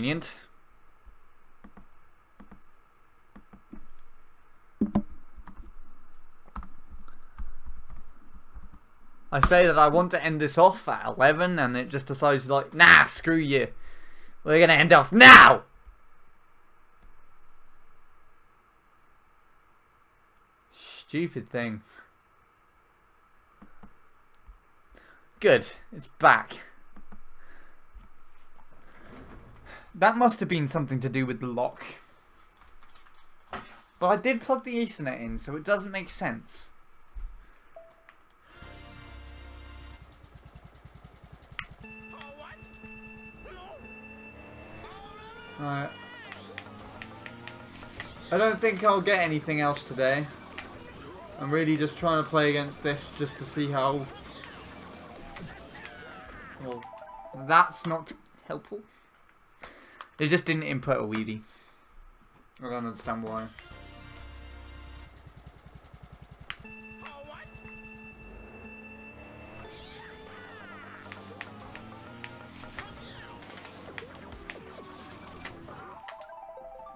convenient. I say that I want to end this off at 11 and it just decides like, nah, screw you. We're going to end off now! Stupid thing. Good, it's back. That must have been something to do with the lock. But I did plug the Ethernet in, so it doesn't make sense. Alright. I don't think I'll get anything else today. I'm really just trying to play against this just to see how... Well, that's not helpful. It just didn't input a wheelie. I don't understand why.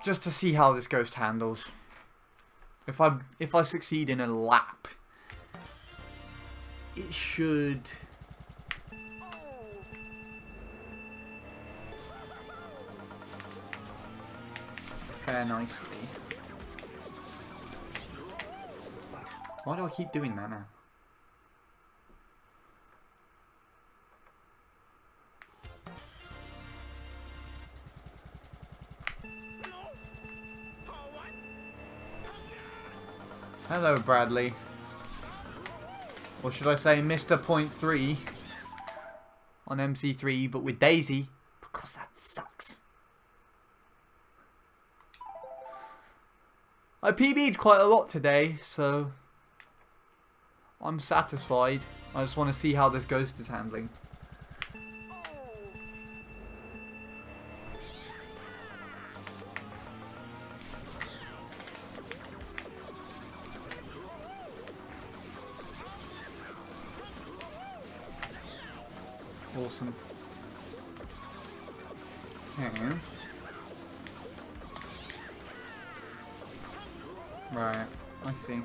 Just to see how this ghost handles. If I succeed in a lap, it should fare nicely. Why do I keep doing that now? Hello, Bradley. Or should I say Mr. Point 3 on MC3, but with Daisy, because that sucks. I PB'd quite a lot today, so I'm satisfied. I just want to see how this ghost is handling. Awesome. Okay. Right, I see.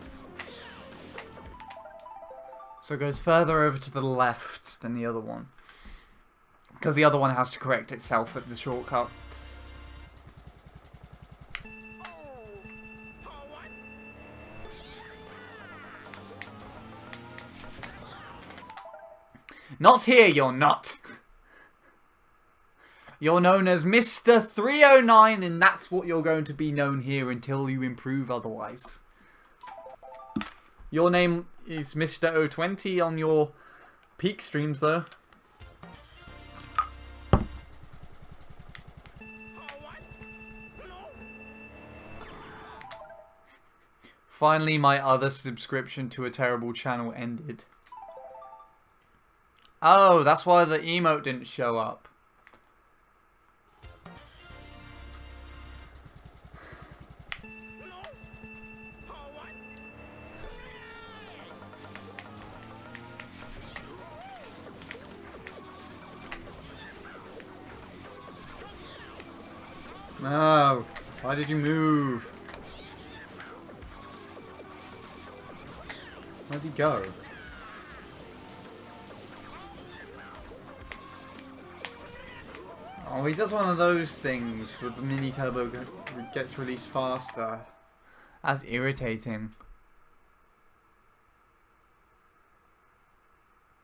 So it goes further over to the left than the other one. Because the other one has to correct itself at the shortcut. Not here, you're not. You're known as Mr. 309, and that's what you're going to be known here until you improve otherwise. Your name is Mr. 020 on your peak streams, though. Finally, my other subscription to a terrible channel ended. Oh, that's why the emote didn't show up. No, why did you move? Where's he go? Oh, he does one of those things with the mini turbo gets released faster. That's irritating.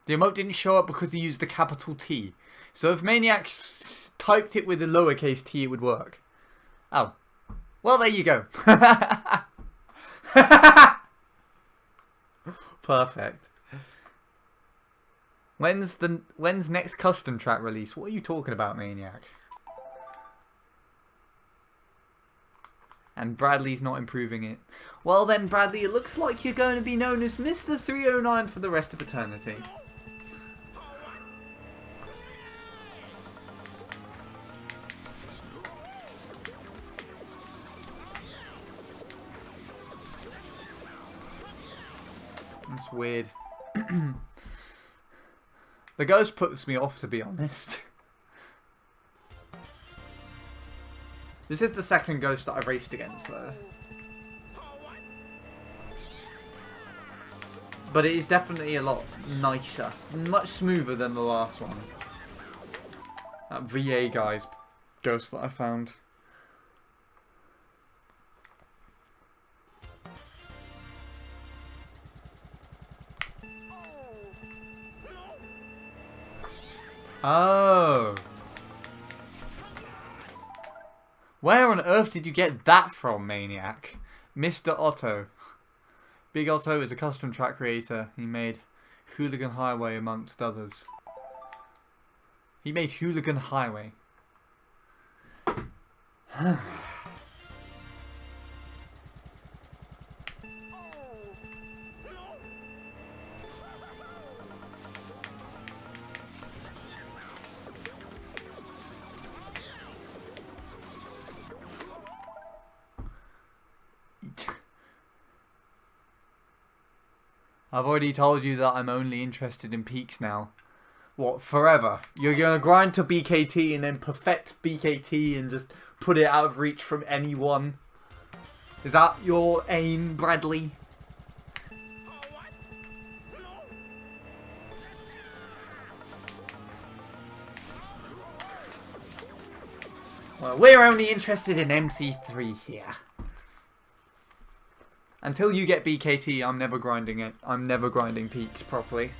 The emote didn't show up because he used a capital T. So if Maniac typed it with a lowercase t, it would work. Oh. Well, there you go. Perfect. When's next custom track release? What are you talking about, Maniac? And Bradley's not improving it. Well then, Bradley, it looks like you're going to be known as Mr. 309 for the rest of eternity. That's weird. The ghost puts me off, to be honest. This is the second ghost that I've raced against, though. But it is definitely a lot nicer. Much smoother than the last one. That VA guy's ghost that I found. Oh. Where on earth did you get that from, Maniac? Mr. Otto. Big Otto is a custom track creator. He made Hooligan Highway amongst others. He made Hooligan Highway. I've already told you that I'm only interested in peaks now. What, forever? You're going to grind to BKT and then perfect BKT and just put it out of reach from anyone? Is that your aim, Bradley? Well, we're only interested in MC3 here. Until you get BKT, I'm never grinding it. I'm never grinding peaks properly.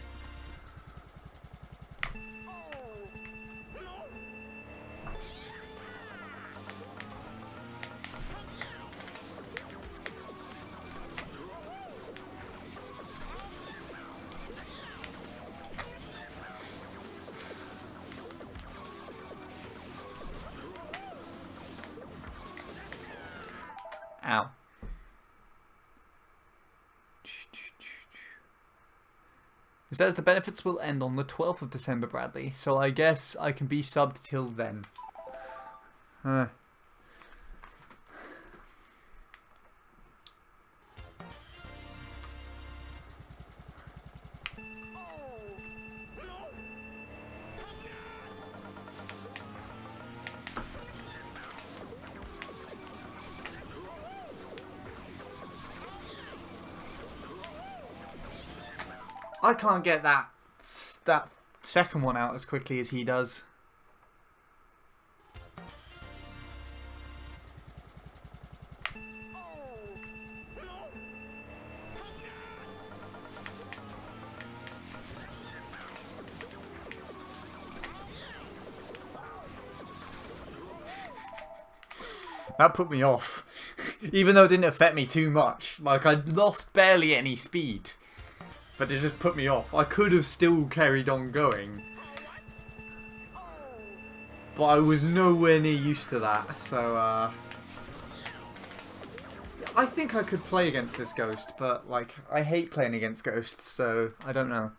Ow. It says the benefits will end on the 12th of December, Bradley, so I guess I can be subbed till then. I can't get that second one out as quickly as he does. That put me off. Even though it didn't affect me too much. Like, I lost barely any speed. But it just put me off. I could have still carried on going. But I was nowhere near used to that. So, I think I could play against this ghost. But, like, I hate playing against ghosts. So, I don't know.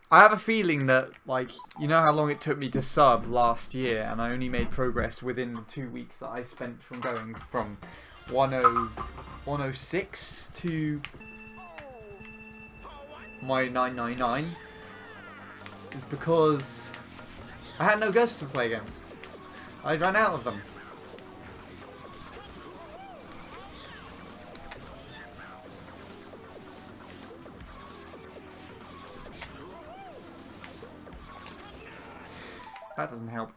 I have a feeling that, like, you know how long it took me to sub last year. And I only made progress within the 2 weeks that I spent from going from 106 to my 999 is because I had no ghosts to play against. I ran out of them. That doesn't help.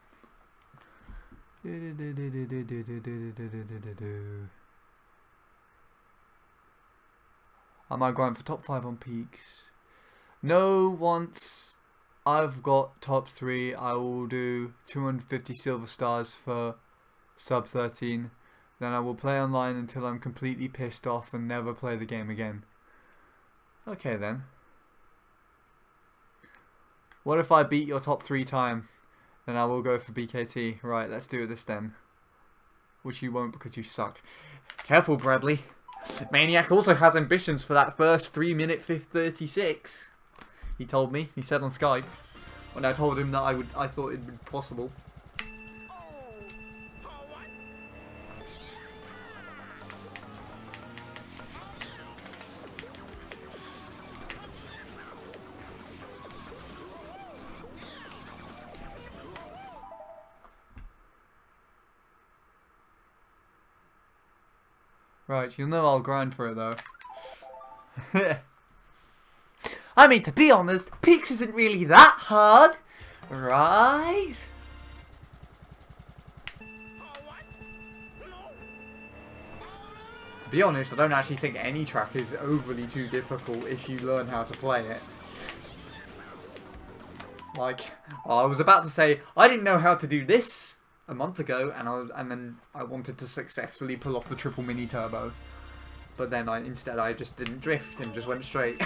Am I going for top 5 on peaks? No, once I've got top 3, I will do 250 silver stars for sub 13. Then I will play online until I'm completely pissed off and never play the game again. Okay then. What if I beat your top 3 time? Then I will go for BKT. Right, let's do this then. Which you won't because you suck. Careful, Bradley. Maniac also has ambitions for that first 3 minute 36. He told me. He said on Skype. When I told him that I thought it'd be possible. Right, you'll know I'll grind for it though. I mean, to be honest, Peaks isn't really that hard, right? To be honest, I don't actually think any track is overly too difficult if you learn how to play it. Like, I was about to say, I didn't know how to do this a month ago, and then I wanted to successfully pull off the triple mini turbo. But then instead I just didn't drift and just went straight.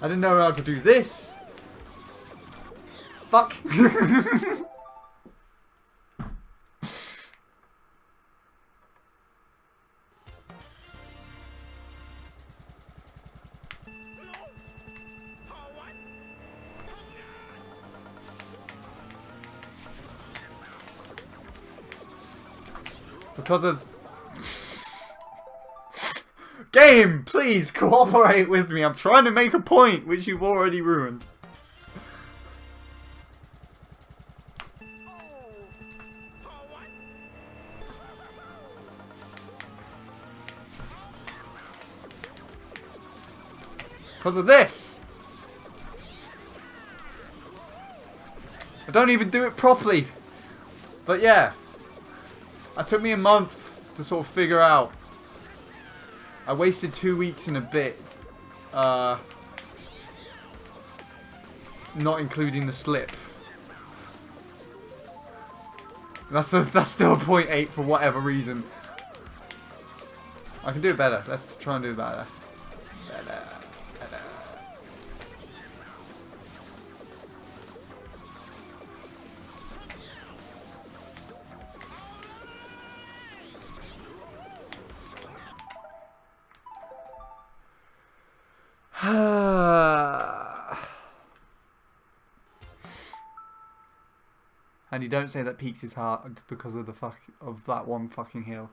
I didn't know how to do this. Fuck. Because of... Game, please cooperate with me. I'm trying to make a point which you've already ruined. Because of this. I don't even do it properly. But yeah. It took me a month to sort of figure out. I wasted 2 weeks and a bit. Not including the slip. That's still a 0.8 for whatever reason. I can do it better. Let's try and do it better. Better. And you don't say that Peaks is hard because of that one fucking hill.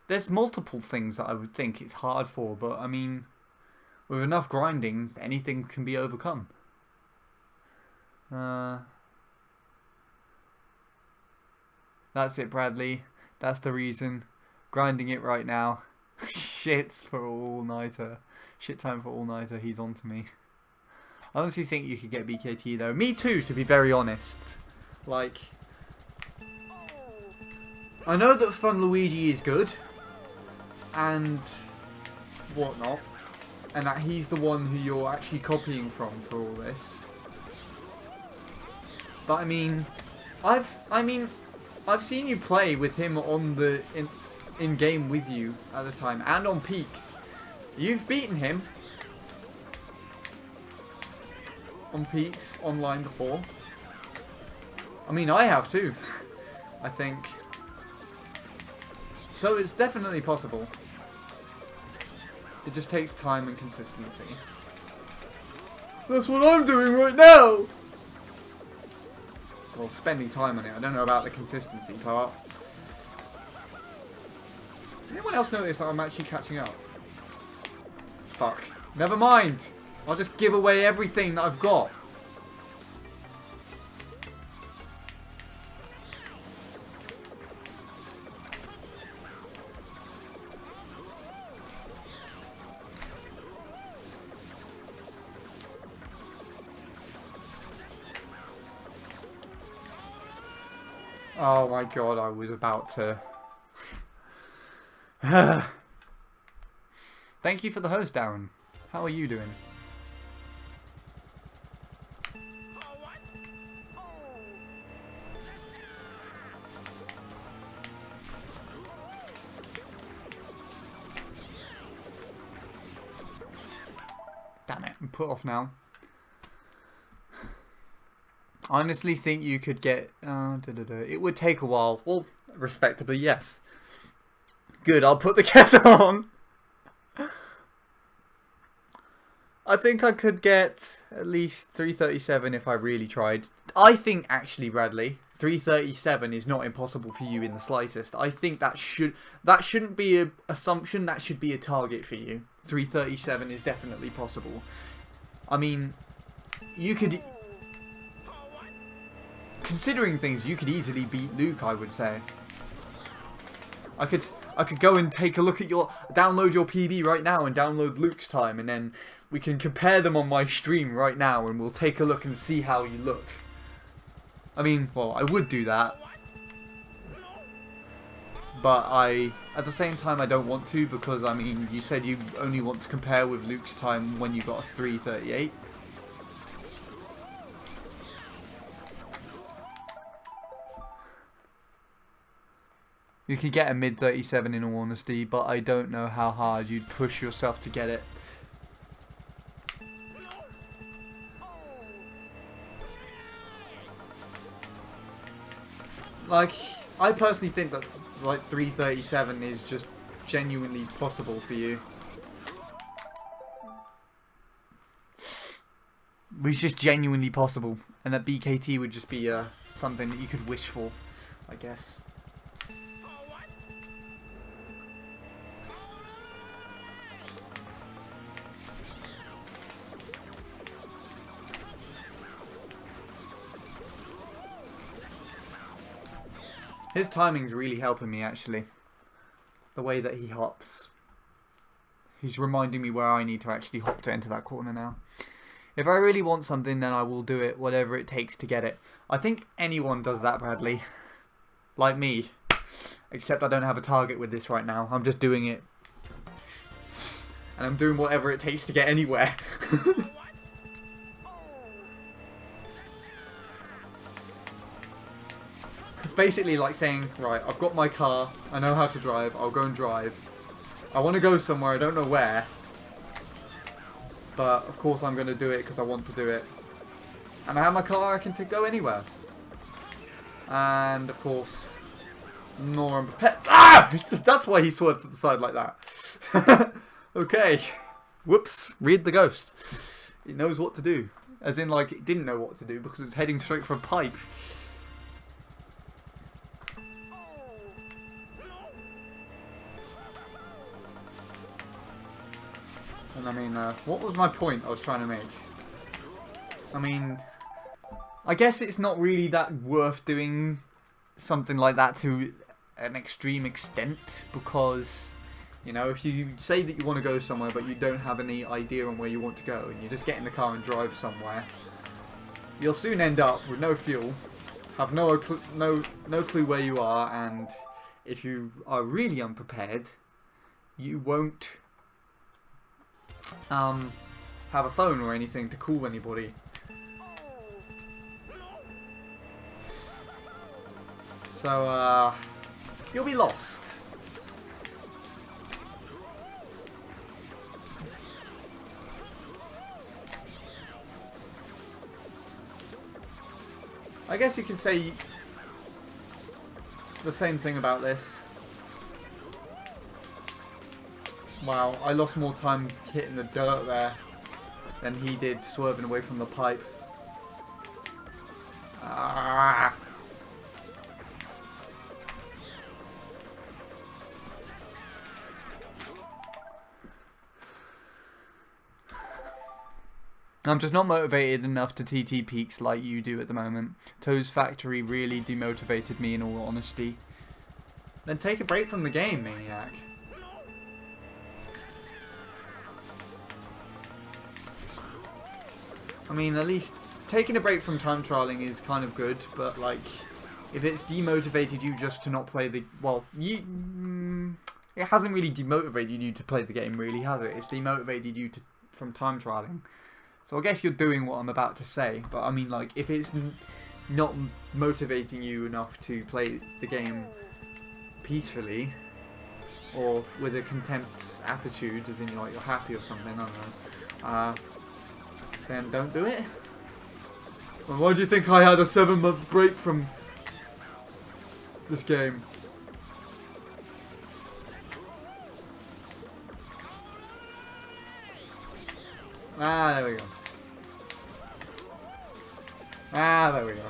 There's multiple things that I would think it's hard for, but I mean, with enough grinding, anything can be overcome. That's it, Bradley. That's the reason. Grinding it right now. Shits for all-nighter. Shit time for all-nighter. He's on to me. I honestly think you could get BKT though. Me too, to be very honest. Like, I know that Fun Luigi is good and whatnot, and that he's the one who you're actually copying from for all this. But I mean, I've seen you play with him on the in game with you at the time, and on Peaks. You've beaten him on Peaks online before. I mean, I have too. I think. So it's definitely possible. It just takes time and consistency. That's what I'm doing right now! Well, spending time on it. I don't know about the consistency part. Anyone else notice that I'm actually catching up? Fuck. Never mind! I'll just give away everything that I've got. Oh my god, I was about to... Thank you for the host, Darren. How are you doing? Damn it, I'm put off now. I honestly think you could get... It would take a while. Well, respectably, yes. Good, I'll put the kettle on. I think I could get at least 337 if I really tried. I think, actually, Bradley, 337 is not impossible for you in the slightest. I think that shouldn't be an assumption. That should be a target for you. 337 is definitely possible. I mean, you could... considering things, you could easily beat Luke, I would say. I could go and take a look at download your PB right now and download Luke's time, and then we can compare them on my stream right now, and we'll take a look and see how you look. I mean, well, I would do that, but at the same time, I don't want to, because, I mean, you said you only want to compare with Luke's time when you got a 3:38. You could get a mid-37 in all honesty, but I don't know how hard you'd push yourself to get it. Like, I personally think that like 3:37 is just genuinely possible for you. It's just genuinely possible, and that BKT would just be something that you could wish for, I guess. His timing's really helping me, actually. The way that he hops. He's reminding me where I need to actually hop to enter that corner now. If I really want something, then I will do it, whatever it takes to get it. I think anyone does that, Bradley. Like me. Except I don't have a target with this right now. I'm just doing it. And I'm doing whatever it takes to get anywhere. It's basically like saying, right, I've got my car, I know how to drive, I'll go and drive. I want to go somewhere, I don't know where. But, of course, I'm going to do it because I want to do it. And I have my car, I can go anywhere. And, of course, nor I'm prepared. Ah! That's why he swerved to the side like that. Okay. Whoops. Read the ghost. It knows what to do. As in, like, it didn't know what to do because it's heading straight for a pipe. And I mean, what was my point I was trying to make? I mean, I guess it's not really that worth doing something like that to an extreme extent, because, you know, if you say that you want to go somewhere but you don't have any idea on where you want to go and you just get in the car and drive somewhere, you'll soon end up with no fuel, have no clue where you are, and if you are really unprepared, you won't have a phone or anything to call anybody. So, you'll be lost. I guess you can say the same thing about this. Wow, I lost more time hitting the dirt there than he did swerving away from the pipe. Ah. I'm just not motivated enough to TT peaks like you do at the moment. Toe's Factory really demotivated me, in all honesty. Then take a break from the game, maniac. I mean, at least taking a break from time trialing is kind of good, but like, if it's demotivated you just to not play the, well, it hasn't really demotivated you to play the game, really, has it? It's demotivated you from time trialing. So I guess you're doing what I'm about to say, but I mean, like, if it's not motivating you enough to play the game peacefully, or with a content attitude, as in like you're happy or something, I don't know, then don't do it. Well, why do you think I had a 7-month break from this game? Ah, there we go. Ah, there we go.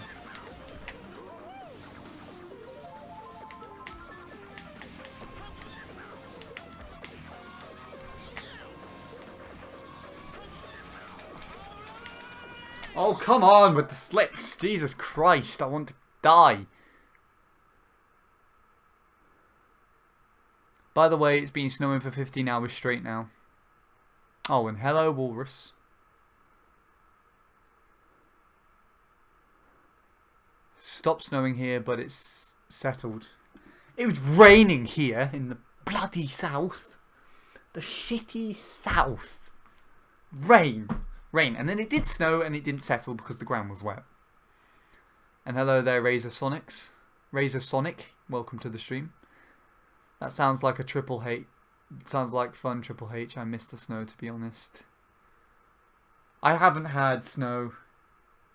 Oh, come on with the slips. Jesus Christ, I want to die. By the way, it's been snowing for 15 hours straight now. Oh, and hello, walrus. Stopped snowing here, but it's settled. It was raining here in the bloody south. The shitty south. Rain. Rain. And then it did snow and it didn't settle because the ground was wet. And hello there, Razor Sonics. Razor Sonic, welcome to the stream. That sounds like a triple H. It sounds like fun triple H. I miss the snow, to be honest. I haven't had snow,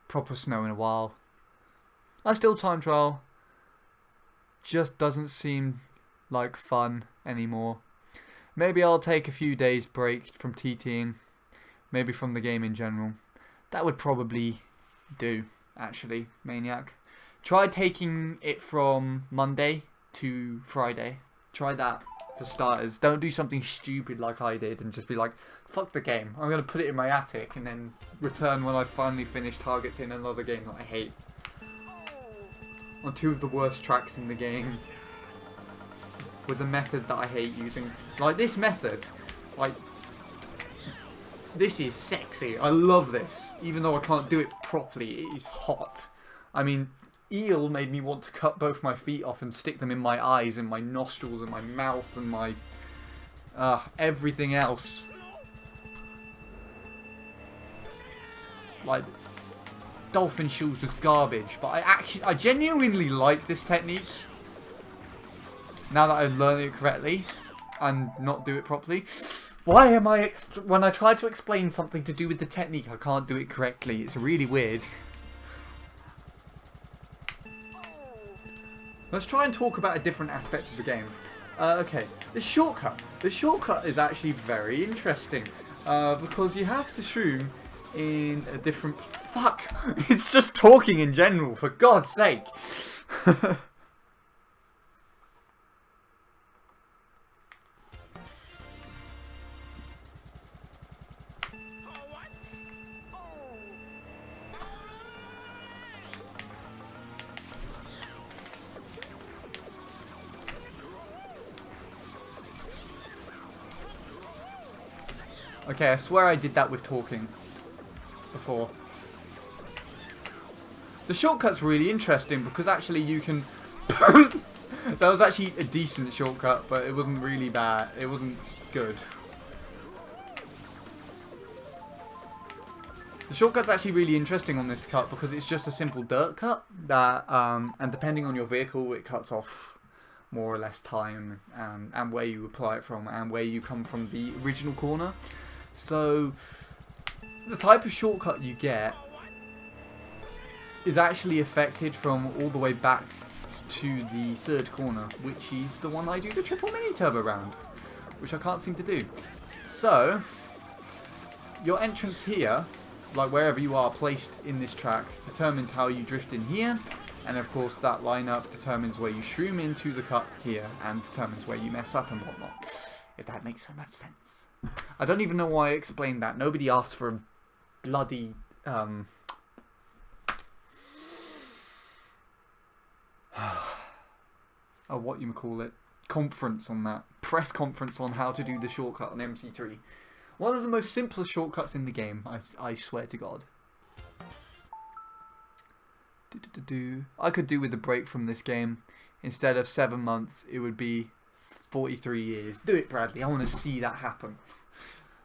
proper snow, in a while. I still time trial. Just doesn't seem like fun anymore. Maybe I'll take a few days break from TTing. Maybe from the game in general. That would probably do, actually, Maniac. Try taking it from Monday to Friday. Try that for starters. Don't do something stupid like I did and just be like, fuck the game. I'm going to put it in my attic and then return when I finally finish targets in another game that I hate. On two of the worst tracks in the game. With a method that I hate using. Like this method, like, this is sexy. I love this. Even though I can't do it properly, it is hot. I mean, eel made me want to cut both my feet off and stick them in my eyes and my nostrils and my mouth and my everything else. Like, dolphin shoes was garbage, but I genuinely like this technique. Now that I've learned it correctly and not do it properly. Why am I when I try to explain something to do with the technique, I can't do it correctly. It's really weird. Let's try and talk about a different aspect of the game. Okay, the shortcut. The shortcut is actually very interesting because you have to shroom in a different... Fuck! It's just talking in general, for God's sake! Okay, I swear I did that with talking before. The shortcut's really interesting because actually you can... That was actually a decent shortcut, but it wasn't really bad. It wasn't good. The shortcut's actually really interesting on this cut because it's just a simple dirt cut that, and depending on your vehicle, it cuts off more or less time and where you apply it from and where you come from the original corner. So the type of shortcut you get is actually affected from all the way back to the third corner, which is the one I do the triple mini turbo round, which I can't seem to do. So your entrance here, like wherever you are placed in this track, determines how you drift in here, and of course that lineup determines where you shroom into the cut here and determines where you mess up and whatnot, if that makes so much sense. I don't even know why I explained that. Nobody asked for a bloody what you call it, conference on that, press conference on how to do the shortcut on MC3. One of the most simplest shortcuts in the game, I swear to God. I could do with a break from this game. Instead of 7 months, it would be 43 years. Do it, Bradley. I want to see that happen.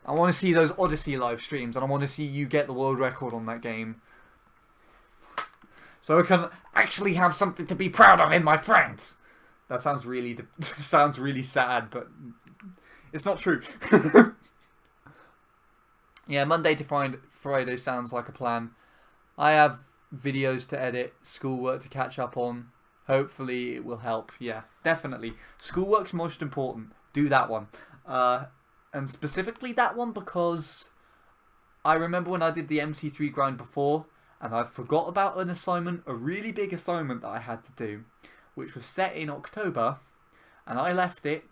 I want to see those Odyssey live streams, and I want to see you get the world record on that game. So I can actually have something to be proud of in my friends. That sounds really sounds really sad, but it's not true. Yeah, Monday to Friday sounds like a plan. I have videos to edit, schoolwork to catch up on. Hopefully it will help. Yeah, definitely. Schoolwork's most important. Do that one. And specifically that one because I remember when I did the MC3 grind before and I forgot about an assignment, a really big assignment that I had to do, which was set in October, and I left it,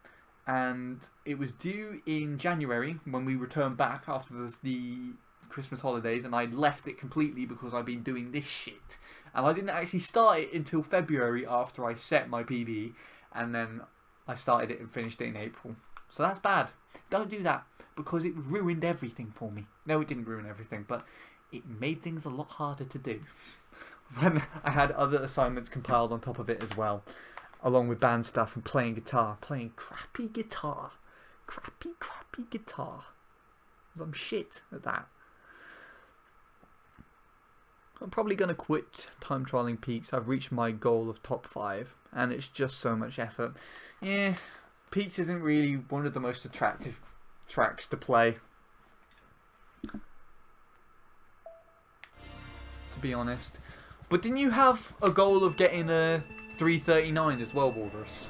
and it was due in January when we returned back after the Christmas holidays, and I'd left it completely because I'd been doing this shit. And I didn't actually start it until February after I set my PB, and then I started it and finished it in April. So that's bad. Don't do that, because it ruined everything for me. No, it didn't ruin everything, but it made things a lot harder to do. When I had other assignments compiled on top of it as well, along with band stuff and playing guitar. Playing crappy guitar. Crappy guitar. Because I'm shit at that. I'm probably going to quit time trialing Peaks. I've reached my goal of top 5, and it's just so much effort. Yeah, Peaks isn't really one of the most attractive tracks to play, to be honest. But didn't you have a goal of getting a 339 as well, Walrus?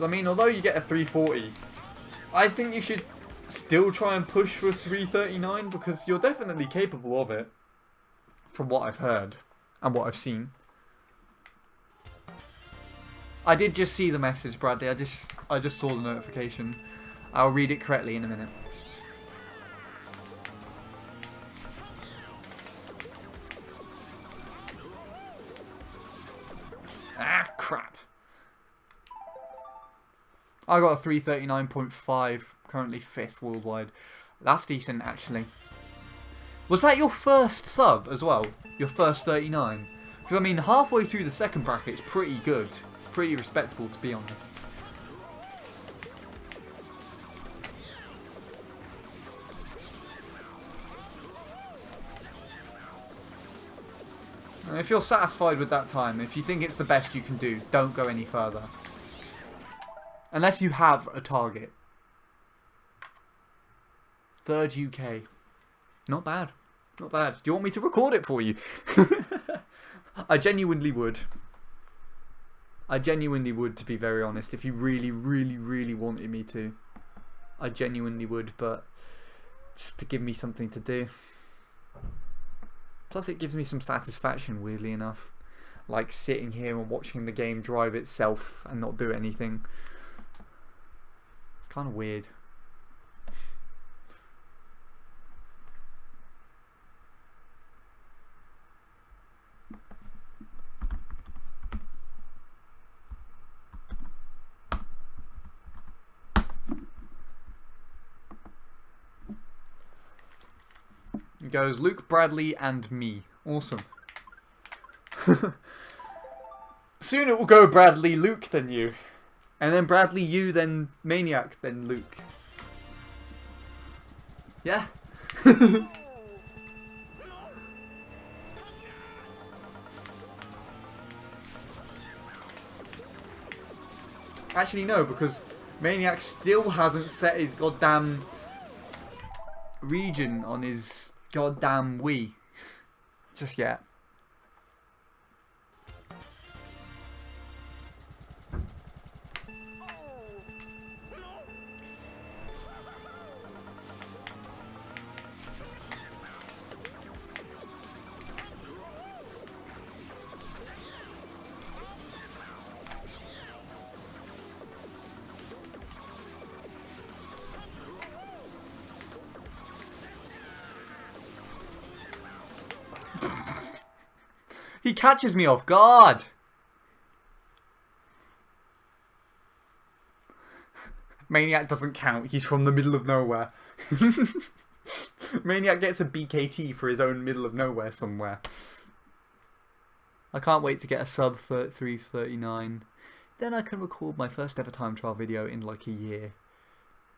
I mean, although you get a 340, I think you should still try and push for a 339, because you're definitely capable of it, from what I've heard and what I've seen. I did just see the message, Bradley. I just saw the notification. I'll read it correctly in a minute. Ah, crap. I got a 339.5, currently 5th worldwide. That's decent, actually. Was that your first sub as well? Your first 39? Because, I mean, halfway through the second bracket is pretty good. Pretty respectable, to be honest. And if you're satisfied with that time, if you think it's the best you can do, don't go any further. Unless you have a target. 3rd UK. Not bad. Not bad. Do you want me to record it for you? I genuinely would. I genuinely would, to be very honest. If you really, really, really wanted me to. I genuinely would, but just to give me something to do. Plus it gives me some satisfaction, weirdly enough. Like sitting here and watching the game drive itself and not do anything. It's kind of weird. It goes Luke, Bradley, and me. Awesome. Soon it will go Bradley, Luke, then you. And then Bradley, you, then Maniac, then Luke. Yeah? Actually, no, because Maniac still hasn't set his goddamn region on his goddamn Wii just yet. He catches me off guard. Maniac doesn't count. He's from the middle of nowhere. Maniac gets a BKT for his own middle of nowhere somewhere. I can't wait to get a sub 339. Then I can record my first ever time trial video in like a year.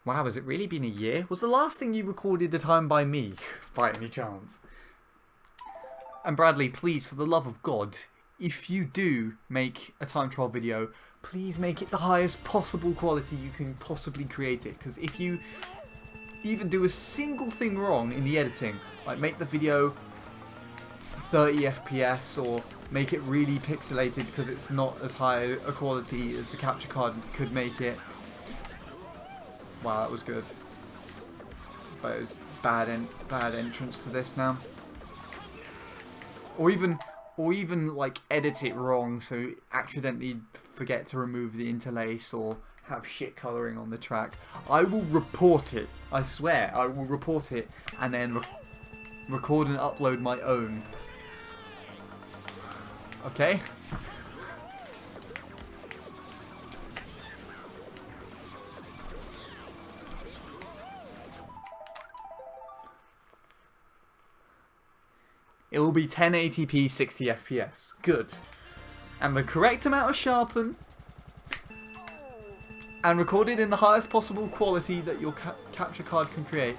Wow, has it really been a year? Was the last thing you recorded a time by me, by any chance? And Bradley, please, for the love of God, if you do make a time trial video, please make it the highest possible quality you can possibly create it. Because if you even do a single thing wrong in the editing, like make the video 30 FPS or make it really pixelated because it's not as high a quality as the capture card could make it. Wow, that was good. But it was bad entrance to this now. Or even like edit it wrong, so accidentally forget to remove the interlace or have shit colouring on the track, I will report it. I swear, I will report it and then record and upload my own. Okay? It will be 1080p 60 FPS. Good. And the correct amount of sharpen and recorded in the highest possible quality that your capture card can create.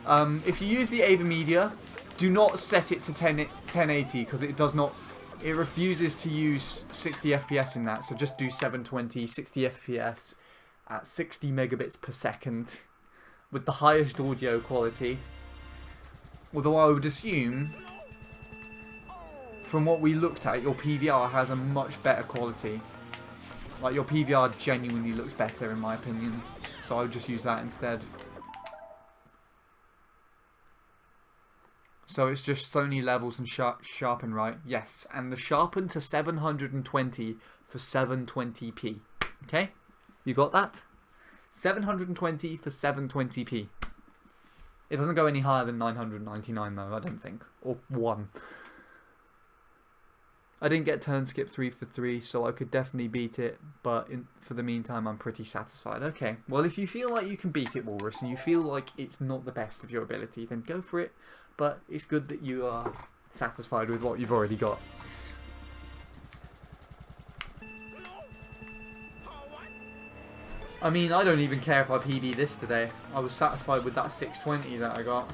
If you use the Ava Media, do not set it to 1080 because it does not. It refuses to use 60 FPS in that. So just do 720 60 FPS at 60 megabits per second with the highest audio quality. Although I would assume, from what we looked at, your PVR has a much better quality. Like, your PVR genuinely looks better, in my opinion. So I would just use that instead. So it's just Sony levels and sharpen, right? Yes, and the sharpen to 720 for 720p. Okay? You got that? 720 for 720p. It doesn't go any higher than 999 though, I don't think. Or 1. I didn't get turn skip 3 for 3, so I could definitely beat it, but for the meantime I'm pretty satisfied. Okay, well if you feel like you can beat it, Walrus, and you feel like it's not the best of your ability, then go for it, but it's good that you are satisfied with what you've already got. I mean, I don't even care if I PB this today. I was satisfied with that 620 that I got.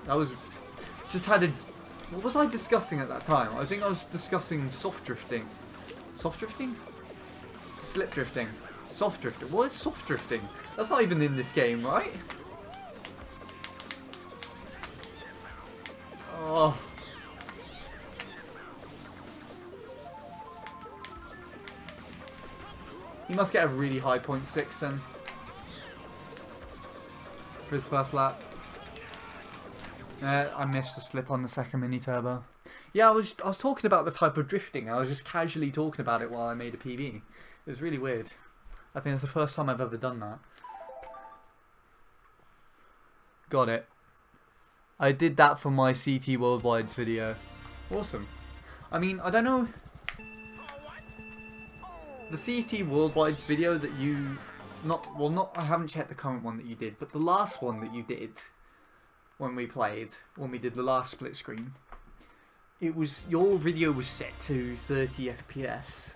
I was... just had a... What was I discussing at that time? I think I was discussing soft drifting. Soft drifting? Slip drifting. Soft drifting. What is soft drifting? That's not even in this game, right? Oh. He must get a really high 0.6 then. For his first lap. I missed the slip on the second mini turbo. Yeah, I was talking about the type of drifting. I was just casually talking about it while I made a PB. It was really weird. I think it's the first time I've ever done that. Got it. I did that for my CT Worldwide's video. Awesome. I mean, I don't know. The CT Worldwide's video that you... I haven't checked the current one that you did, but the last one that you did... when we did the last split screen, your video was set to 30 FPS,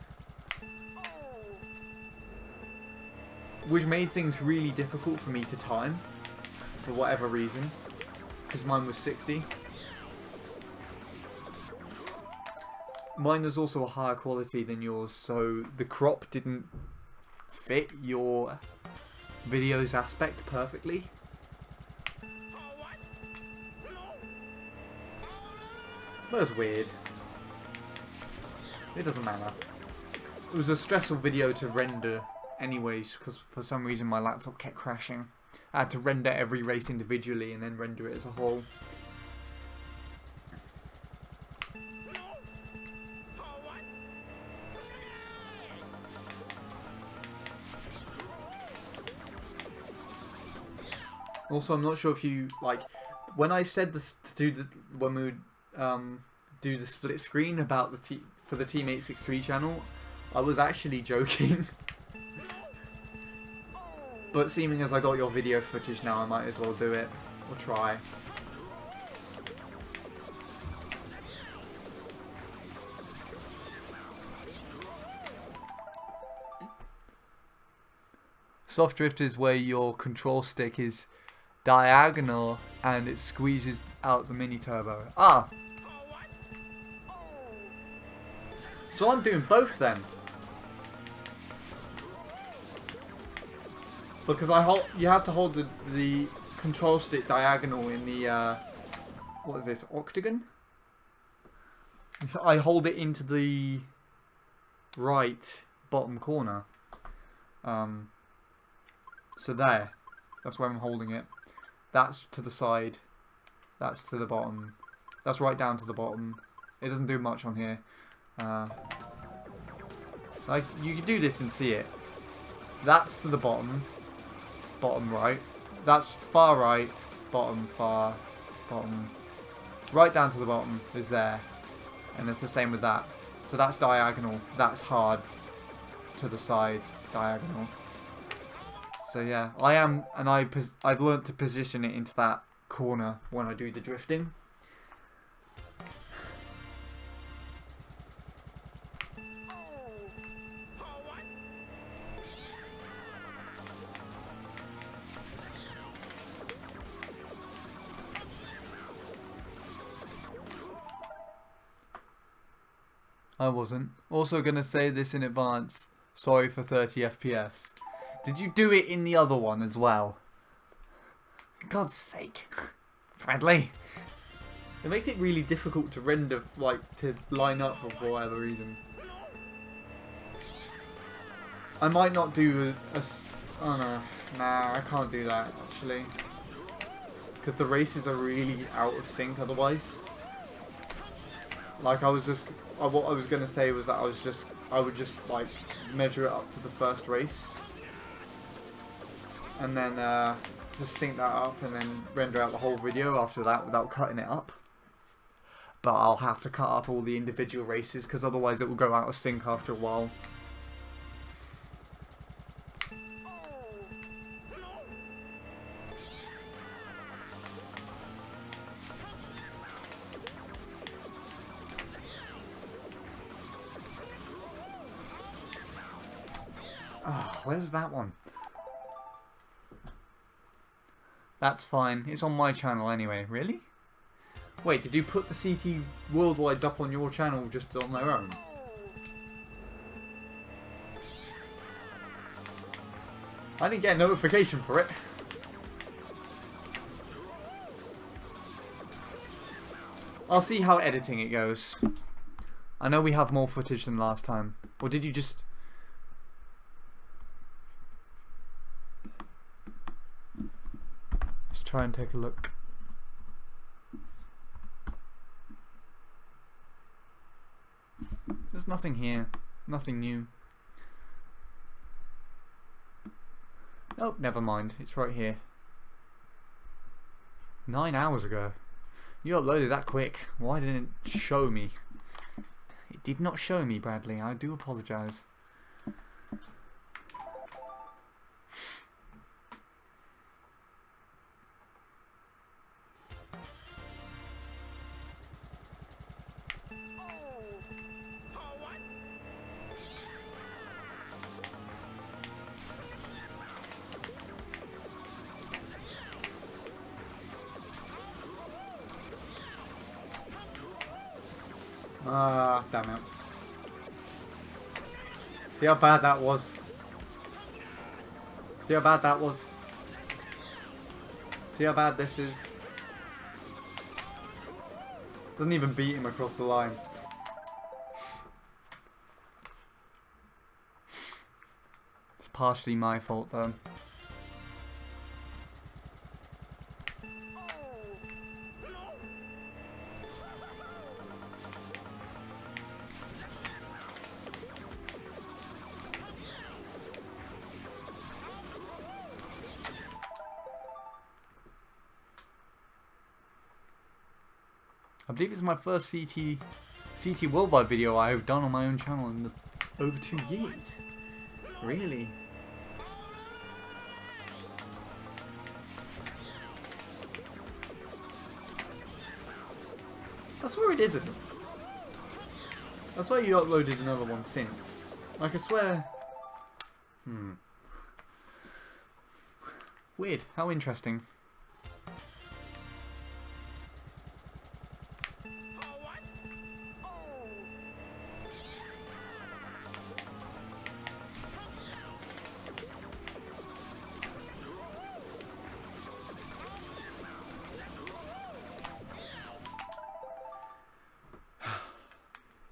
which made things really difficult for me to time, for whatever reason, because mine was 60. Mine was also a higher quality than yours, so the crop didn't fit your video's aspect perfectly. That was weird. It doesn't matter. It was a stressful video to render anyways, because for some reason my laptop kept crashing. I had to render every race individually and then render it as a whole. Also, I'm not sure if you, like, when I said this to do when we would do the split screen about for the Team 863 channel, I was actually joking. But seeming as I got your video footage now, I might as well do it, or try. Soft drift is where your control stick is diagonal and it squeezes out the mini turbo. Ah! So I'm doing both then. Because you have to hold the control stick diagonal in the what is this, octagon? So I hold it into the right bottom corner. So there, that's where I'm holding it. That's to the side. That's to the bottom. That's right down to the bottom. It doesn't do much on here. Like, you can do this and see it. That's to the bottom. Bottom right. That's far right. Bottom, far. Bottom. Right down to the bottom is there. And it's the same with that. So that's diagonal. That's hard. To the side. Diagonal. So yeah. I am... And I've learnt to position it into that corner when I do the drifting. I wasn't. Also gonna say this in advance. Sorry for 30 FPS. Did you do it in the other one as well? For God's sake. Bradley. It makes it really difficult to render, like, to line up for whatever reason. I might not do oh no. Nah, I can't do that, actually. Because the races are really out of sync otherwise. Like, what I was going to say was that I would just, like, measure it up to the first race. And then, just sync that up and then render out the whole video after that without cutting it up. But I'll have to cut up all the individual races because otherwise it will go out of sync after a while. Oh, where's that one? That's fine. It's on my channel anyway. Really? Wait, did you put the CT Worldwides up on your channel just on their own? I didn't get a notification for it. I'll see how editing it goes. I know we have more footage than last time. Or did you just... Let's try and take a look. There's nothing here. Nothing new. Oh, never mind. It's right here. 9 hours ago. You uploaded that quick. Why didn't it show me? It did not show me, Bradley. I do apologise. Ah, damn it. See how bad that was? See how bad that was? See how bad this is? Doesn't even beat him across the line. It's partially my fault though. I believe it's my first CT Worldwide video I have done on my own channel in over 2 years. Really? I swear it isn't. I swear you uploaded another one since. Like, I swear... Weird. How interesting.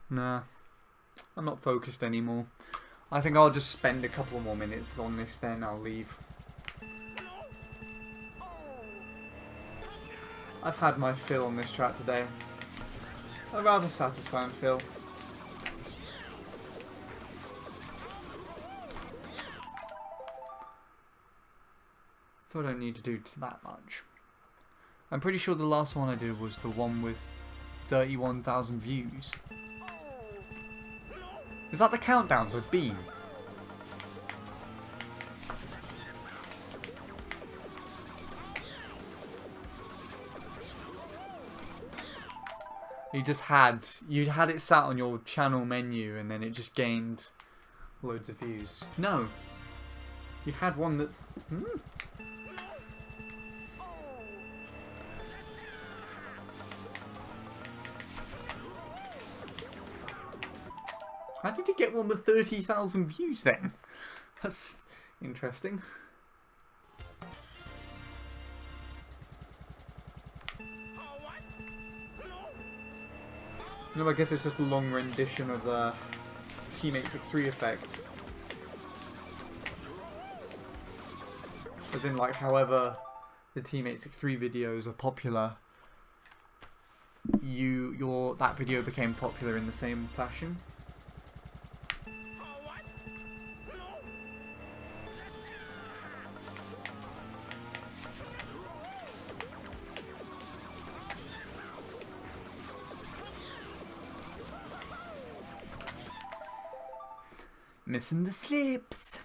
Nah, I'm not focused anymore. I think I'll just spend a couple more minutes on this, then I'll leave. I've had my fill on this track today. A rather satisfying fill. So I don't need to do that much. I'm pretty sure the last one I did was the one with 31,000 views. Is that the countdowns with Beam? You had it sat on your channel menu and then it just gained loads of views. No. You had one that's... How did you get one with 30,000 views then? That's interesting. No, I guess it's just a long rendition of the Teammate 6-3 effect. As in, like, however the Teammate 6-3 videos are popular, that video became popular in the same fashion. Missing the slips.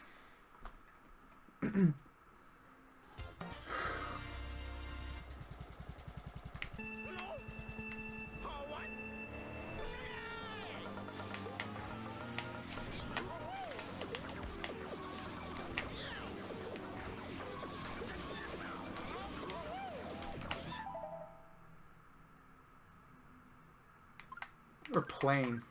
Or plane.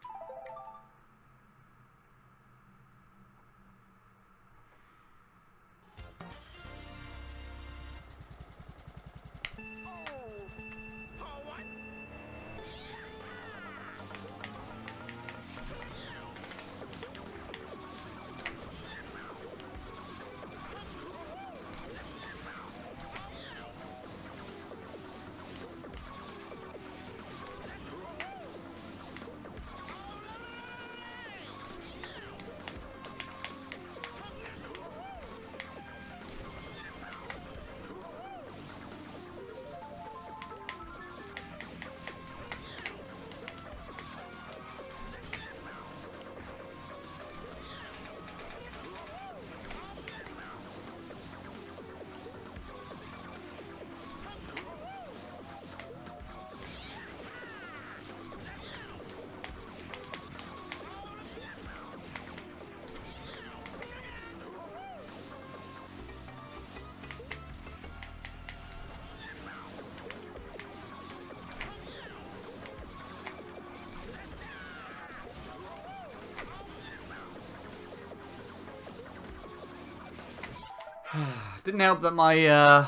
Didn't help that my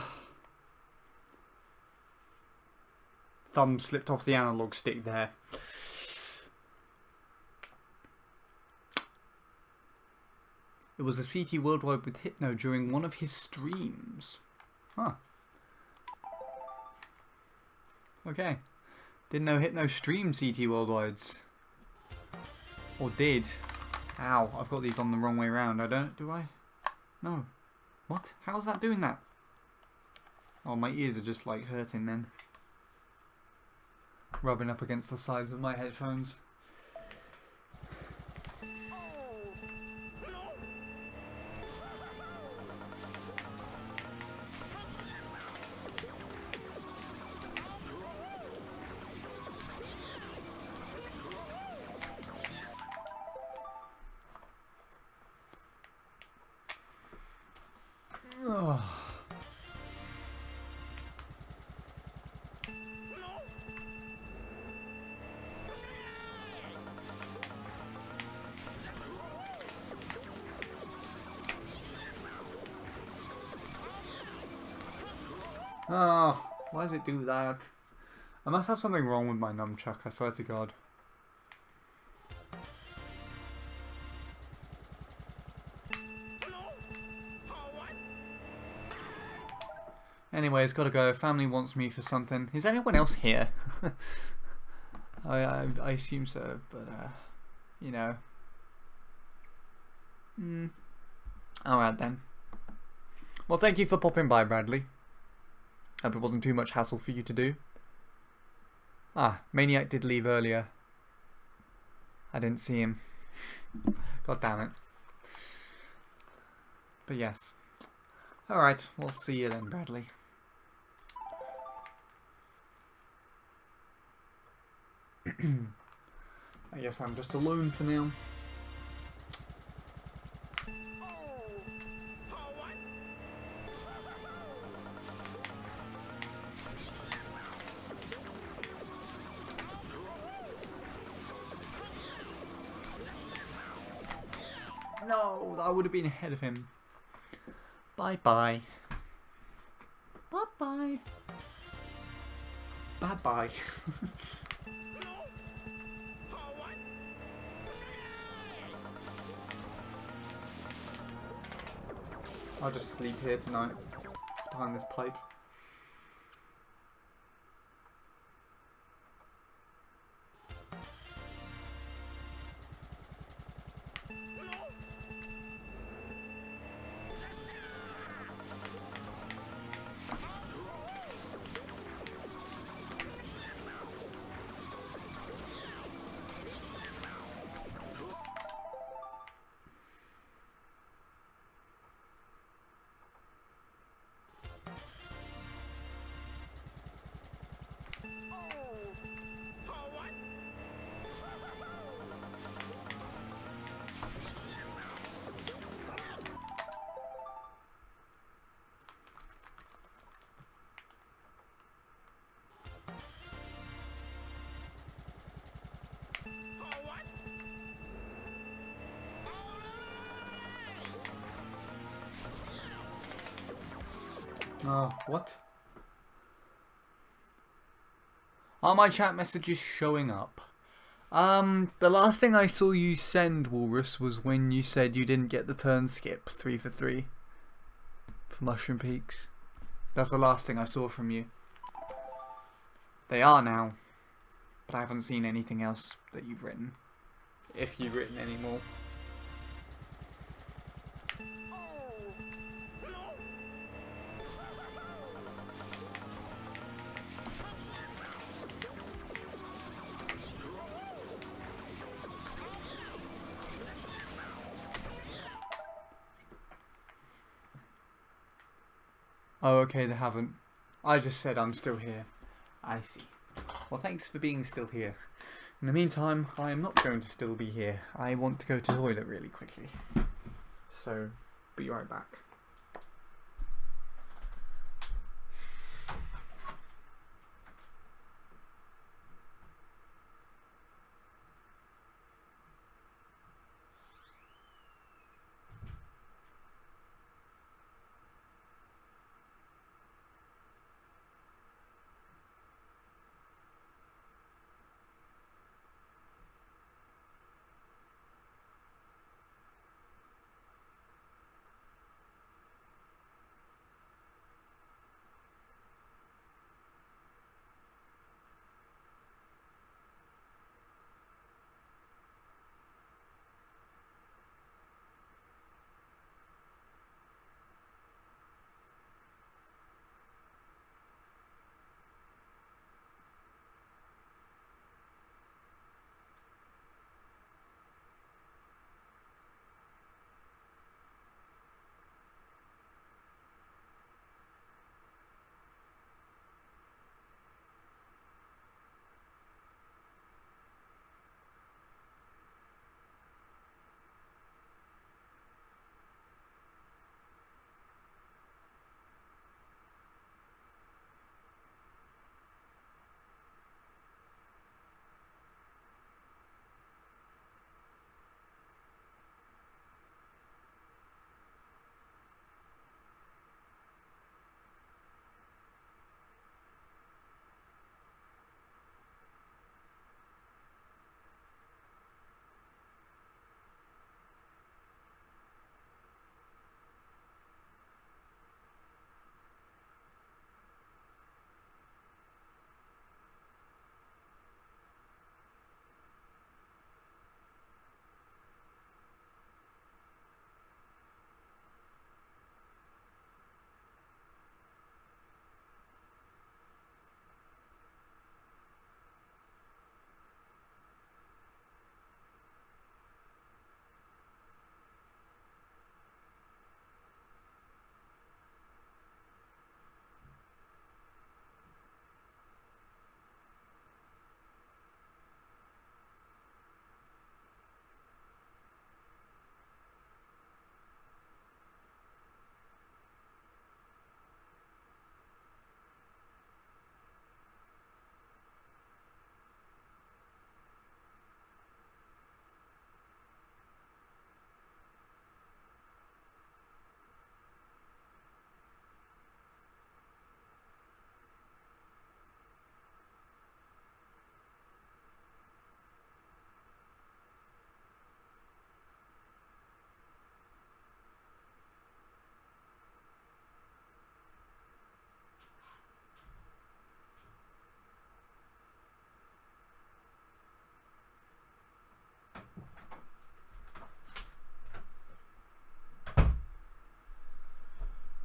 thumb slipped off the analog stick there. It was a CT Worldwide with Hypno during one of his streams. Huh. Okay. Didn't know Hypno streamed CT Worldwides. Or did. Ow, I've got these on the wrong way around. Do I? No. What? How's that doing that? Oh, my ears are just like hurting then. Rubbing up against the sides of my headphones. Oh, why does it do that? I must have something wrong with my nunchuck, I swear to God. Anyways, gotta go. Family wants me for something. Is anyone else here? I assume so, but you know. Alright then. Well, thank you for popping by, Bradley. Hope it wasn't too much hassle for you to do. Ah, Maniac did leave earlier. I didn't see him. God damn it. But yes. Alright, we'll see you then, Bradley. I guess I'm just alone for now. No, I would have been ahead of him. Bye-bye. Bye-bye. Bye-bye. I'll just sleep here tonight, behind this pipe. Oh, what? Are my chat messages showing up? The last thing I saw you send, Walrus, was when you said you didn't get the turn skip 3 for 3 for Mushroom Peaks. That's the last thing I saw from you. They are now, but I haven't seen anything else that you've written. If you've written any more. Oh, okay, they haven't. I just said I'm still here. I see. Well, thanks for being still here. In the meantime, I am not going to still be here. I want to go to the toilet really quickly. So, be right back.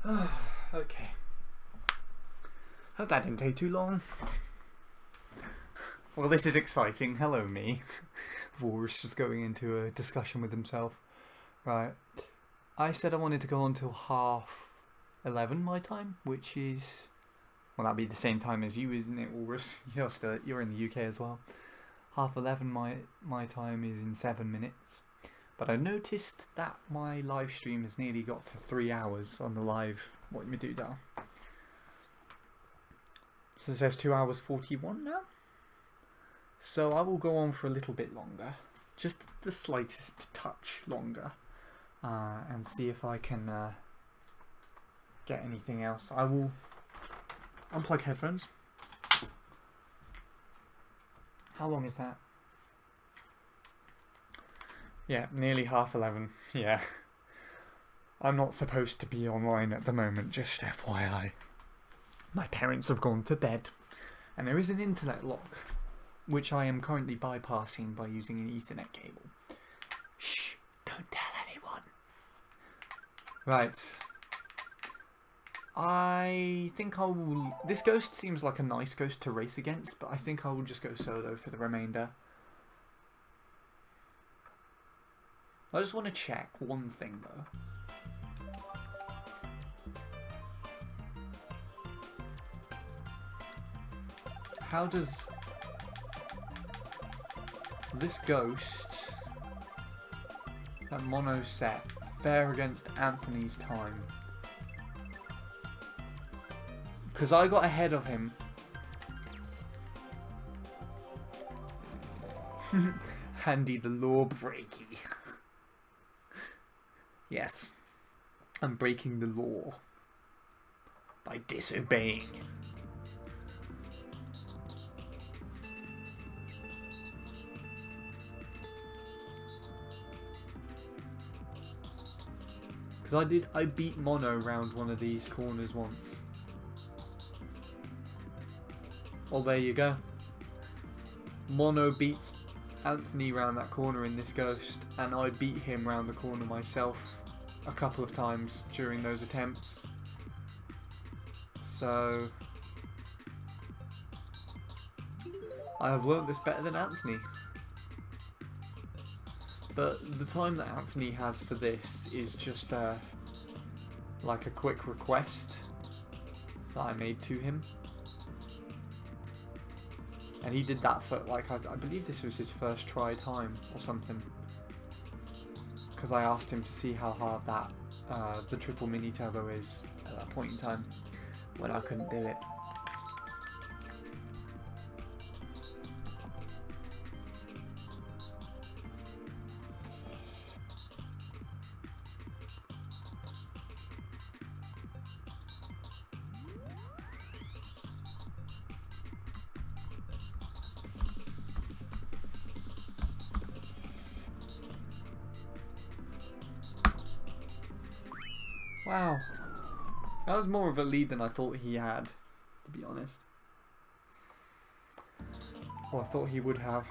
Okay. Hope that didn't take too long. Well, this is exciting. Hello, me. Boris just going into a discussion with himself. Right. I said I wanted to go on till 11:30 my time, which is... Well, that'd be the same time as you, isn't it, Boris? You're in the UK as well. 11:30 my time is in 7 minutes. But I noticed that my live stream has nearly got to 3 hours on the live What Me Do now. So it says 2 hours 41 now. So I will go on for a little bit longer, just the slightest touch longer, and see if I can get anything else. I will unplug headphones. How long is that? Yeah, nearly 11:30. Yeah. I'm not supposed to be online at the moment, just FYI. My parents have gone to bed, and there is an internet lock, which I am currently bypassing by using an Ethernet cable. Shh, don't tell anyone. Right. I think I will... This ghost seems like a nice ghost to race against, but I think I will just go solo for the remainder. I just want to check one thing though. How does this ghost, that mono set, fare against Anthony's time? Because I got ahead of him. Handy the law breaky. Yes, I'm breaking the law by disobeying. Because I beat Mono round one of these corners once. Well, there you go. Mono beats Anthony round that corner in this ghost, and I beat him round the corner myself a couple of times during those attempts. So I have learnt this better than Anthony. But the time that Anthony has for this is just like a quick request that I made to him. And he did that for, like, I believe this was his first try time or something. Because I asked him to see how hard that, the triple mini turbo is at that point in time, when I couldn't do it. Wow, that was more of a lead than I thought he had, to be honest. Or I thought he would have.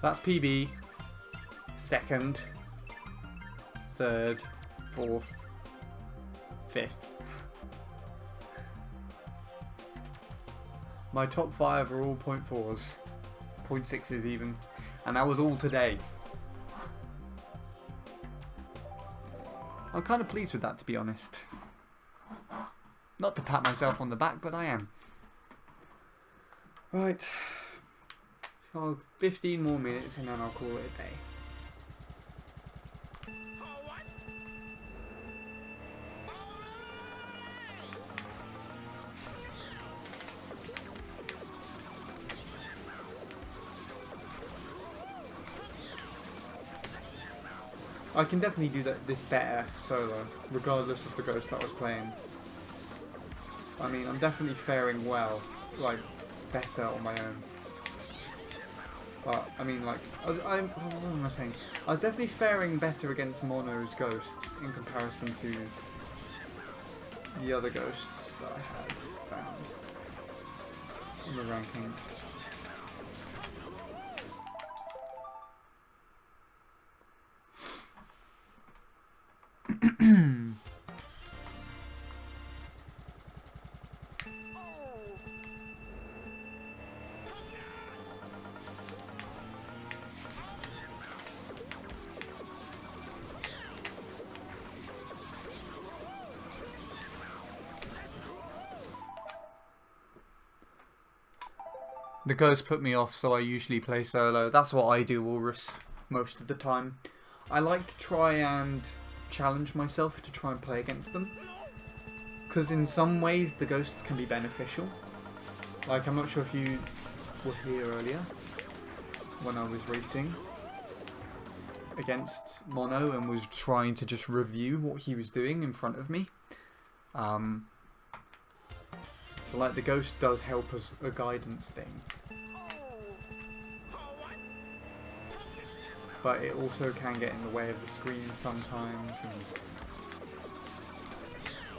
That's PB, second, third, fourth, fifth. My top 5 are all 0.4s, 0.6s even, and that was all today. I'm kind of pleased with that, to be honest. Not to pat myself on the back, but I am. Right. 15 more minutes and then I'll call it a day. I can definitely do this better solo, regardless of the ghost that I was playing. I mean, I'm definitely faring well, like, better on my own. But, I mean, like, what am I saying? I was definitely faring better against Mono's ghosts in comparison to the other ghosts that I had found in the rankings. The ghost put me off, so I usually play solo. That's what I do, Walrus, most of the time. I like to try and challenge myself to try and play against them. Because in some ways, the ghosts can be beneficial. Like, I'm not sure if you were here earlier, when I was racing against Mono and was trying to just review what he was doing in front of me. So like the ghost does help as a guidance thing. But it also can get in the way of the screen sometimes, and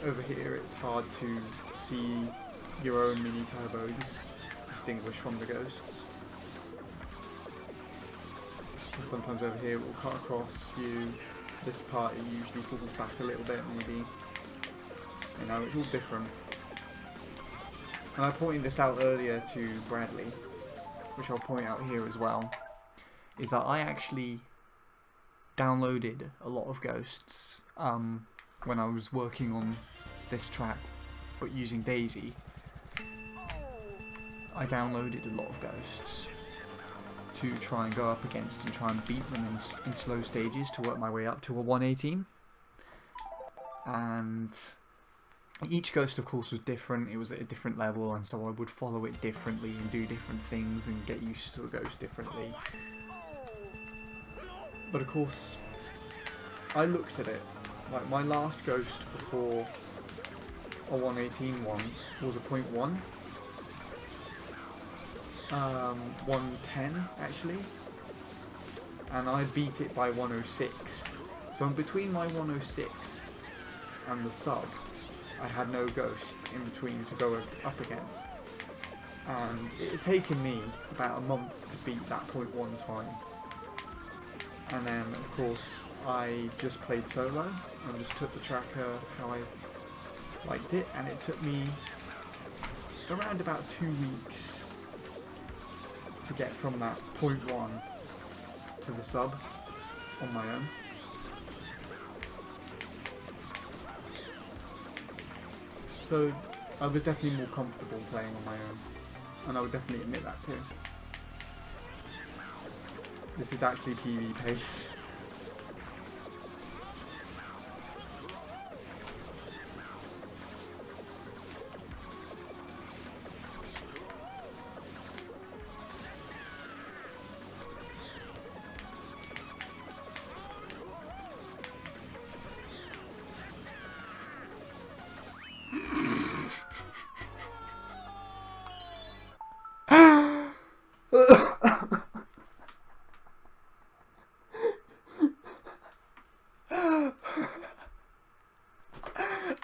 over here it's hard to see your own mini turbos distinguished from the ghosts. And sometimes over here it will cut across you. This part it usually falls back a little bit maybe. You know, it's all different. And I pointed this out earlier to Bradley, which I'll point out here as well, is that I actually downloaded a lot of ghosts when I was working on this track, but using Daisy. I downloaded a lot of ghosts to try and go up against and try and beat them in slow stages to work my way up to a 118. And each ghost, of course, was different. It was at a different level, and so I would follow it differently and do different things and get used to a ghost differently. But of course, I looked at it. Like, my last ghost before a 118 one was a 0.1. 110, actually. And I beat it by 106. So in between my 106 and the sub, I had no ghost in between to go up against, and it had taken me about a month to beat that 0.1 time. And then of course I just played solo and just took the tracker how I liked it, and it took me around about 2 weeks to get from that 0.1 to the sub on my own. So I was definitely more comfortable playing on my own, and I would definitely admit that too. This is actually PV pace.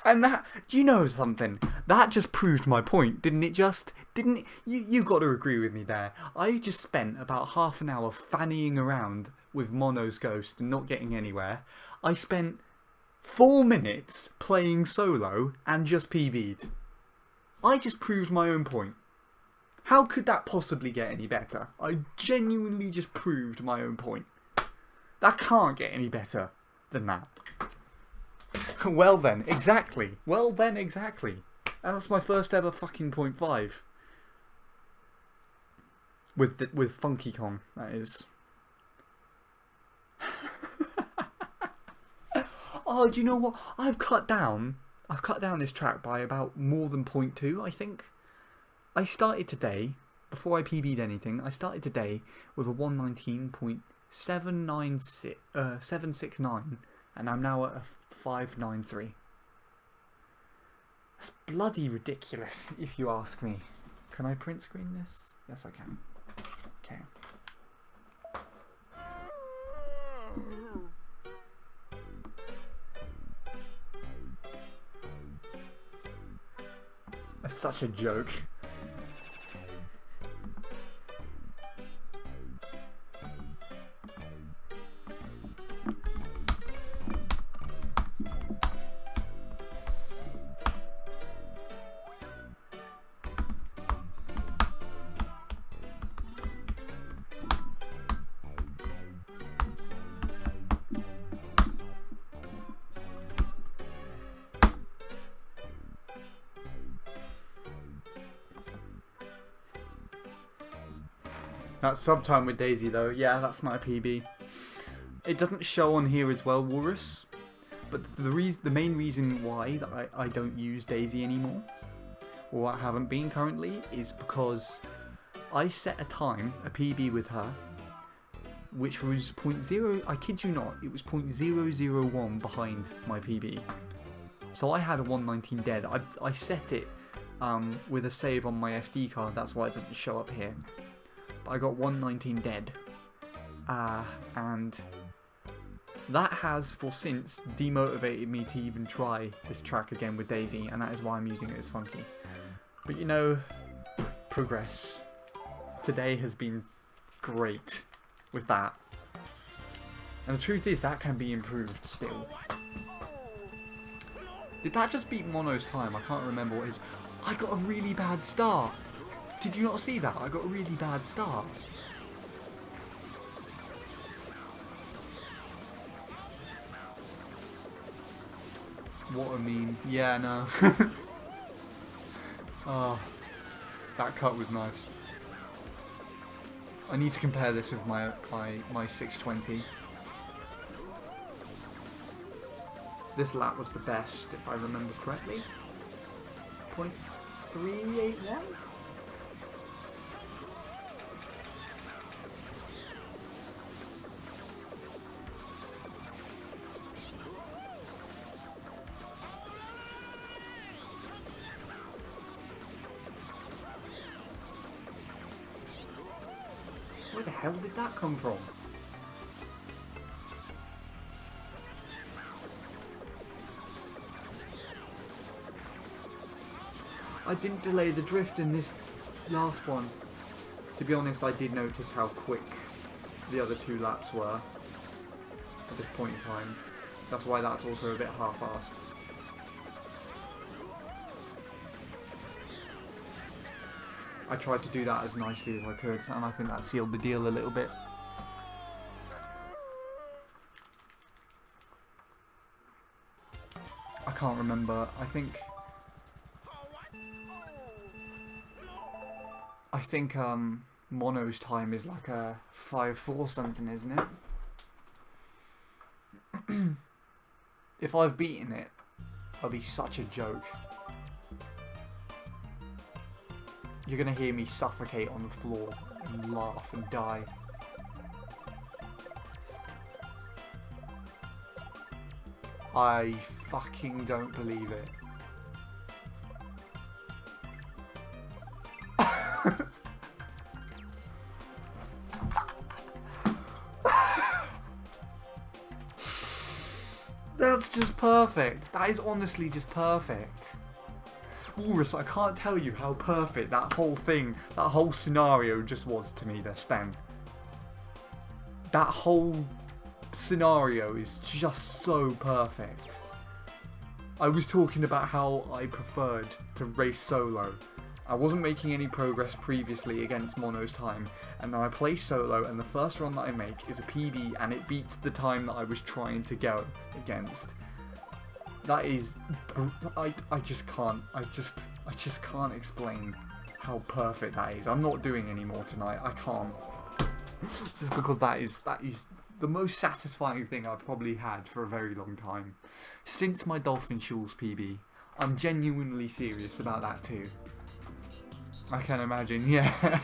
And that, you know something, that just proved my point, didn't it just? Didn't it? You got to agree with me there. I just spent about half an hour fannying around with Mono's ghost and not getting anywhere. I spent 4 minutes playing solo and just PB'd. I just proved my own point. How could that possibly get any better? I genuinely just proved my own point. That can't get any better than that. Well then, exactly. Well then, exactly. And that's my first ever fucking 0.5. With Funky Kong, that is. Oh, do you know what? I've cut down this track by about more than 0.2, I think. I started today, before I PB'd anything, I started today with a 119.769, and I'm now at a 593. It's bloody ridiculous, if you ask me. Can I print screen this? Yes, I can. Okay. That's such a joke. That's Subtime with Daisy though. Yeah, that's my PB. It doesn't show on here as well, Walrus. But the main reason why that I don't use Daisy anymore, or I haven't been currently, is because I set a time, a PB with her, which was 0.0, I kid you not, it was 0.001 behind my PB. So I had a 119 dead. I set it with a save on my SD card, that's why it doesn't show up here. But I got 119 dead. And that has, for since, demotivated me to even try this track again with Daisy, and that is why I'm using it as Funky. But you know, progress. Today has been great with that. And the truth is, that can be improved still. Did that just beat Mono's time? I can't remember what his... I got a really bad start. Did you not see that? I got a really bad start. What a meme. Yeah, no. Oh, that cut was nice. I need to compare this with my 620. This lap was the best, if I remember correctly. 0.381? Where the hell did that come from? I didn't delay the drift in this last one. To be honest, I did notice how quick the other two laps were at this point in time. That's why that's also a bit half-assed. I tried to do that as nicely as I could, and I think that sealed the deal a little bit. I can't remember. I think Mono's time is like a 5-4 something, isn't it? If I've beaten it, I'll be such a joke. You're gonna hear me suffocate on the floor and laugh and die. I fucking don't believe it. That's just perfect. That is honestly just perfect. Walrus, I can't tell you how perfect that whole thing, that whole scenario just was to me this then. That whole scenario is just so perfect. I was talking about how I preferred to race solo. I wasn't making any progress previously against Mono's time, and then I play solo, and the first run that I make is a PB, and it beats the time that I was trying to go against. That is, I just can't explain how perfect that is. I'm not doing any more tonight. I can't, just because that is the most satisfying thing I've probably had for a very long time since my Dolphin Shoals PB. I'm genuinely serious about that too. I can imagine, yeah.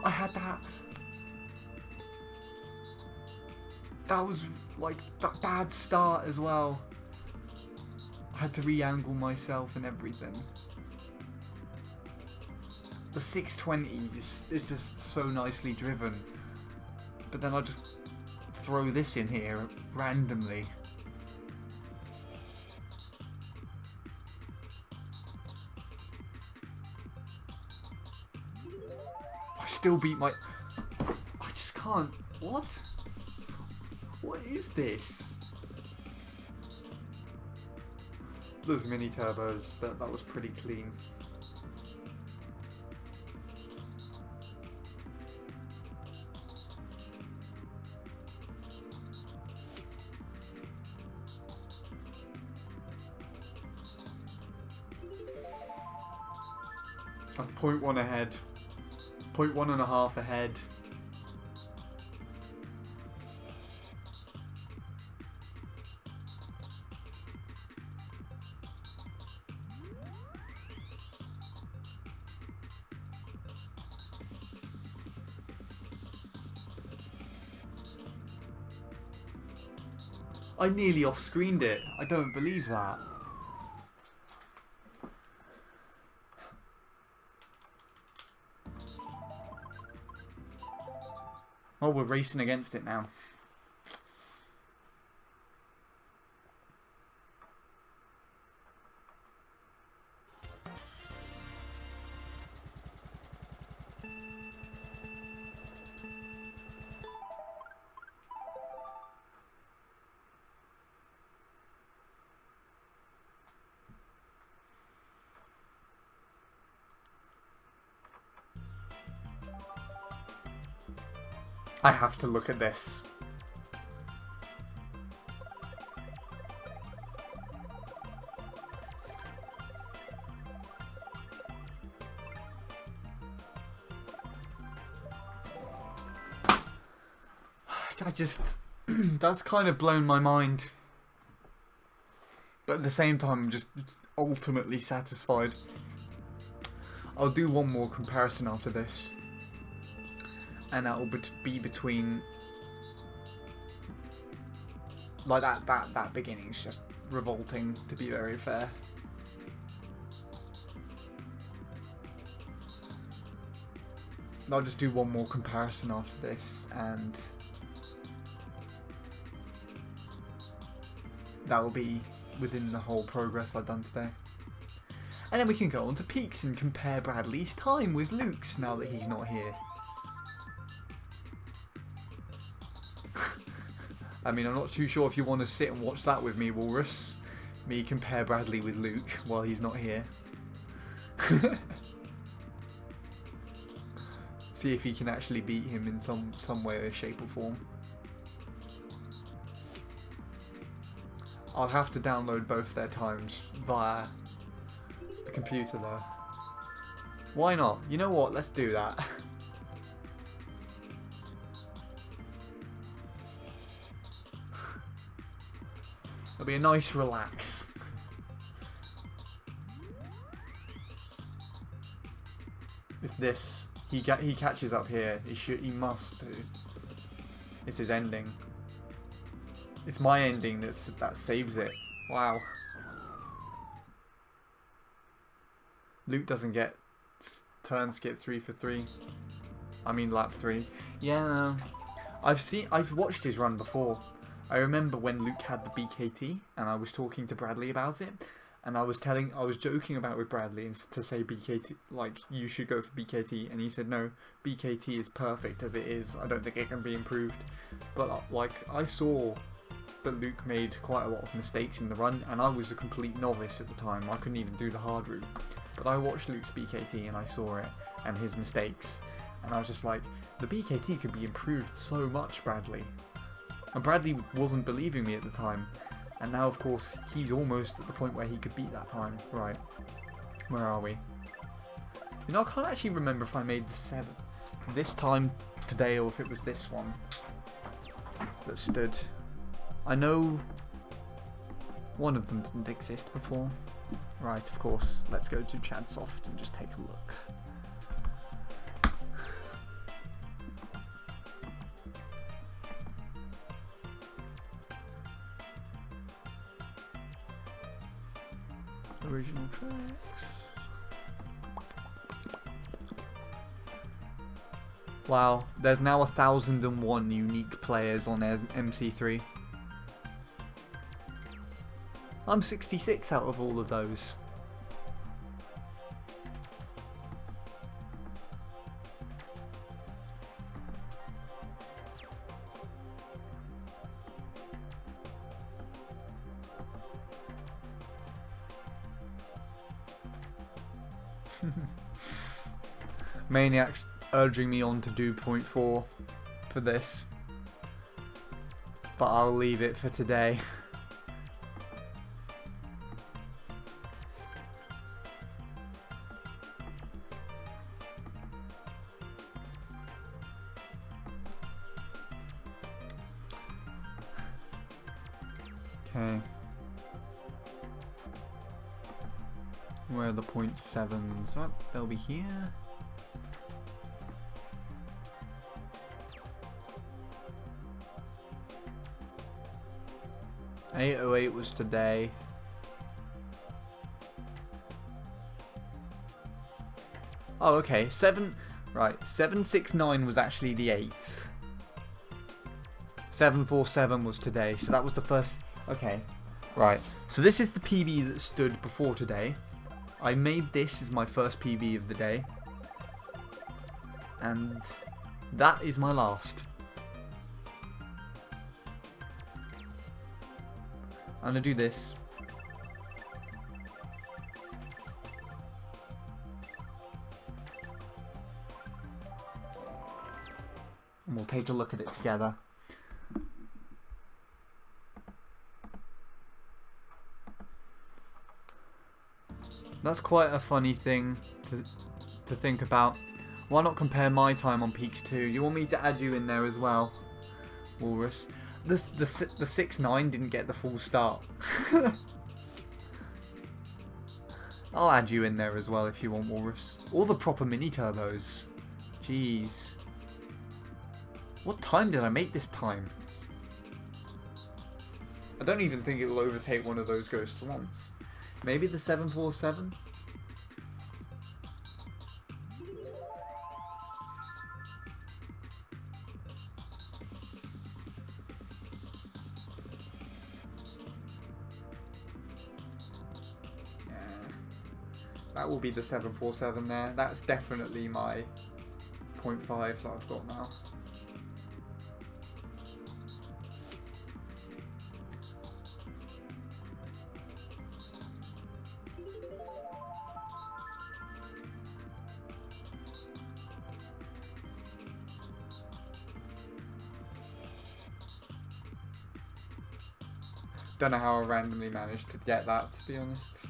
I had that. That was like that bad start as well. I had to re-angle myself and everything. The 620 is just so nicely driven. But then I just throw this in here randomly. I still beat my... I just can't... What? What is this? Those mini turbos, that was pretty clean. That's 0.1 ahead. 0.1.5 ahead. I nearly off-screened it. I don't believe that. Oh, we're racing against it now. I have to look at this. I just... that's kind of blown my mind. But at the same time, I'm just ultimately satisfied. I'll do one more comparison after this. And that will be between... like that beginning is just revolting, to be very fair. I'll just do one more comparison after this, and that will be within the whole progress I've done today. And then we can go on to peaks and compare Bradley's time with Luke's now that he's not here. I mean, I'm not too sure if you want to sit and watch that with me, Walrus. Me compare Bradley with Luke while he's not here. See if he can actually beat him in some way or shape or form. I'll have to download both their times via the computer though. Why not? You know what? Let's do that. It'll be a nice relax. It's this. He catches up here. He must do. It's his ending. It's my ending that saves it. Wow. Luke doesn't get turn skip 3 for 3. I mean lap 3. Yeah, no. I've watched his run before. I remember when Luke had the BKT and I was talking to Bradley about it, and I was joking about with Bradley to say BKT, like, you should go for BKT, and he said no, BKT is perfect as it is, I don't think it can be improved. But like, I saw that Luke made quite a lot of mistakes in the run, and I was a complete novice at the time. I couldn't even do the hard route, but I watched Luke's BKT and I saw it and his mistakes, and I was just like, the BKT could be improved so much, Bradley. And Bradley wasn't believing me at the time, and now of course he's almost at the point where he could beat that time. Right, where are we? You know, I can't actually remember if I made the 7th this time today or if it was this one that stood. I know one of them didn't exist before. Right, of course, let's go to Chadsoft and just take a look. Original tracks. Wow, there's now 1,001 unique players on MC3. I'm 66 out of all of those. Maniac's urging me on to do 0.4 for this, but I'll leave it for today. Okay. Where are the 0.7s? Oh, they'll be here. .808 was today. Oh, okay. 769 was actually the 8th. 747 was today, so that was the first. Okay, right. So this is the PB that stood before today. I made this as my first PB of the day, and that is my last. I'm gonna do this. And we'll take a look at it together. That's quite a funny thing to think about. Why not compare my time on Peaks 2? You want me to add you in there as well, Walrus? The 6.9 didn't get the full start. I'll add you in there as well if you want, Walrus. All the proper mini turbos. Jeez. What time did I make this time? I don't even think it'll overtake one of those ghosts once. Maybe the 747? That will be the 747 there. That's definitely my 0.5 that I've got now. Don't know how I randomly managed to get that, to be honest.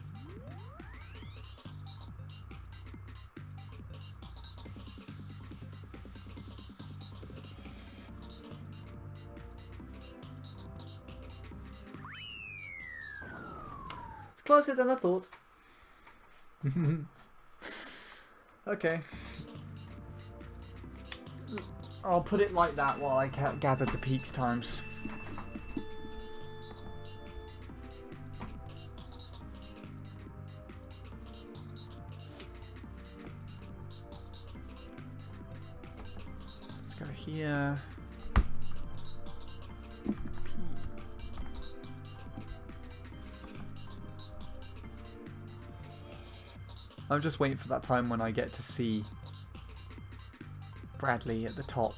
It's closer than I thought. Okay. I'll put it like that while I gather the peaks times. Let's go here. I'm just waiting for that time when I get to see Bradley at the top.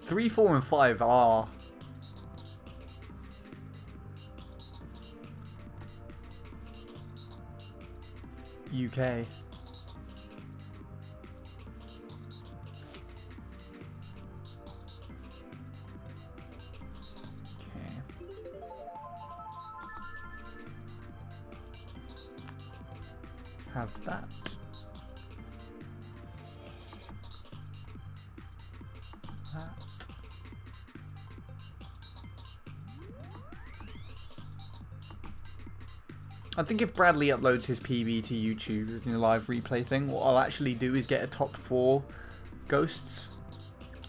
Three, 4, and 5 are UK. Have that. I think if Bradley uploads his PB to YouTube in a live replay thing, what I'll actually do is get a top 4 ghosts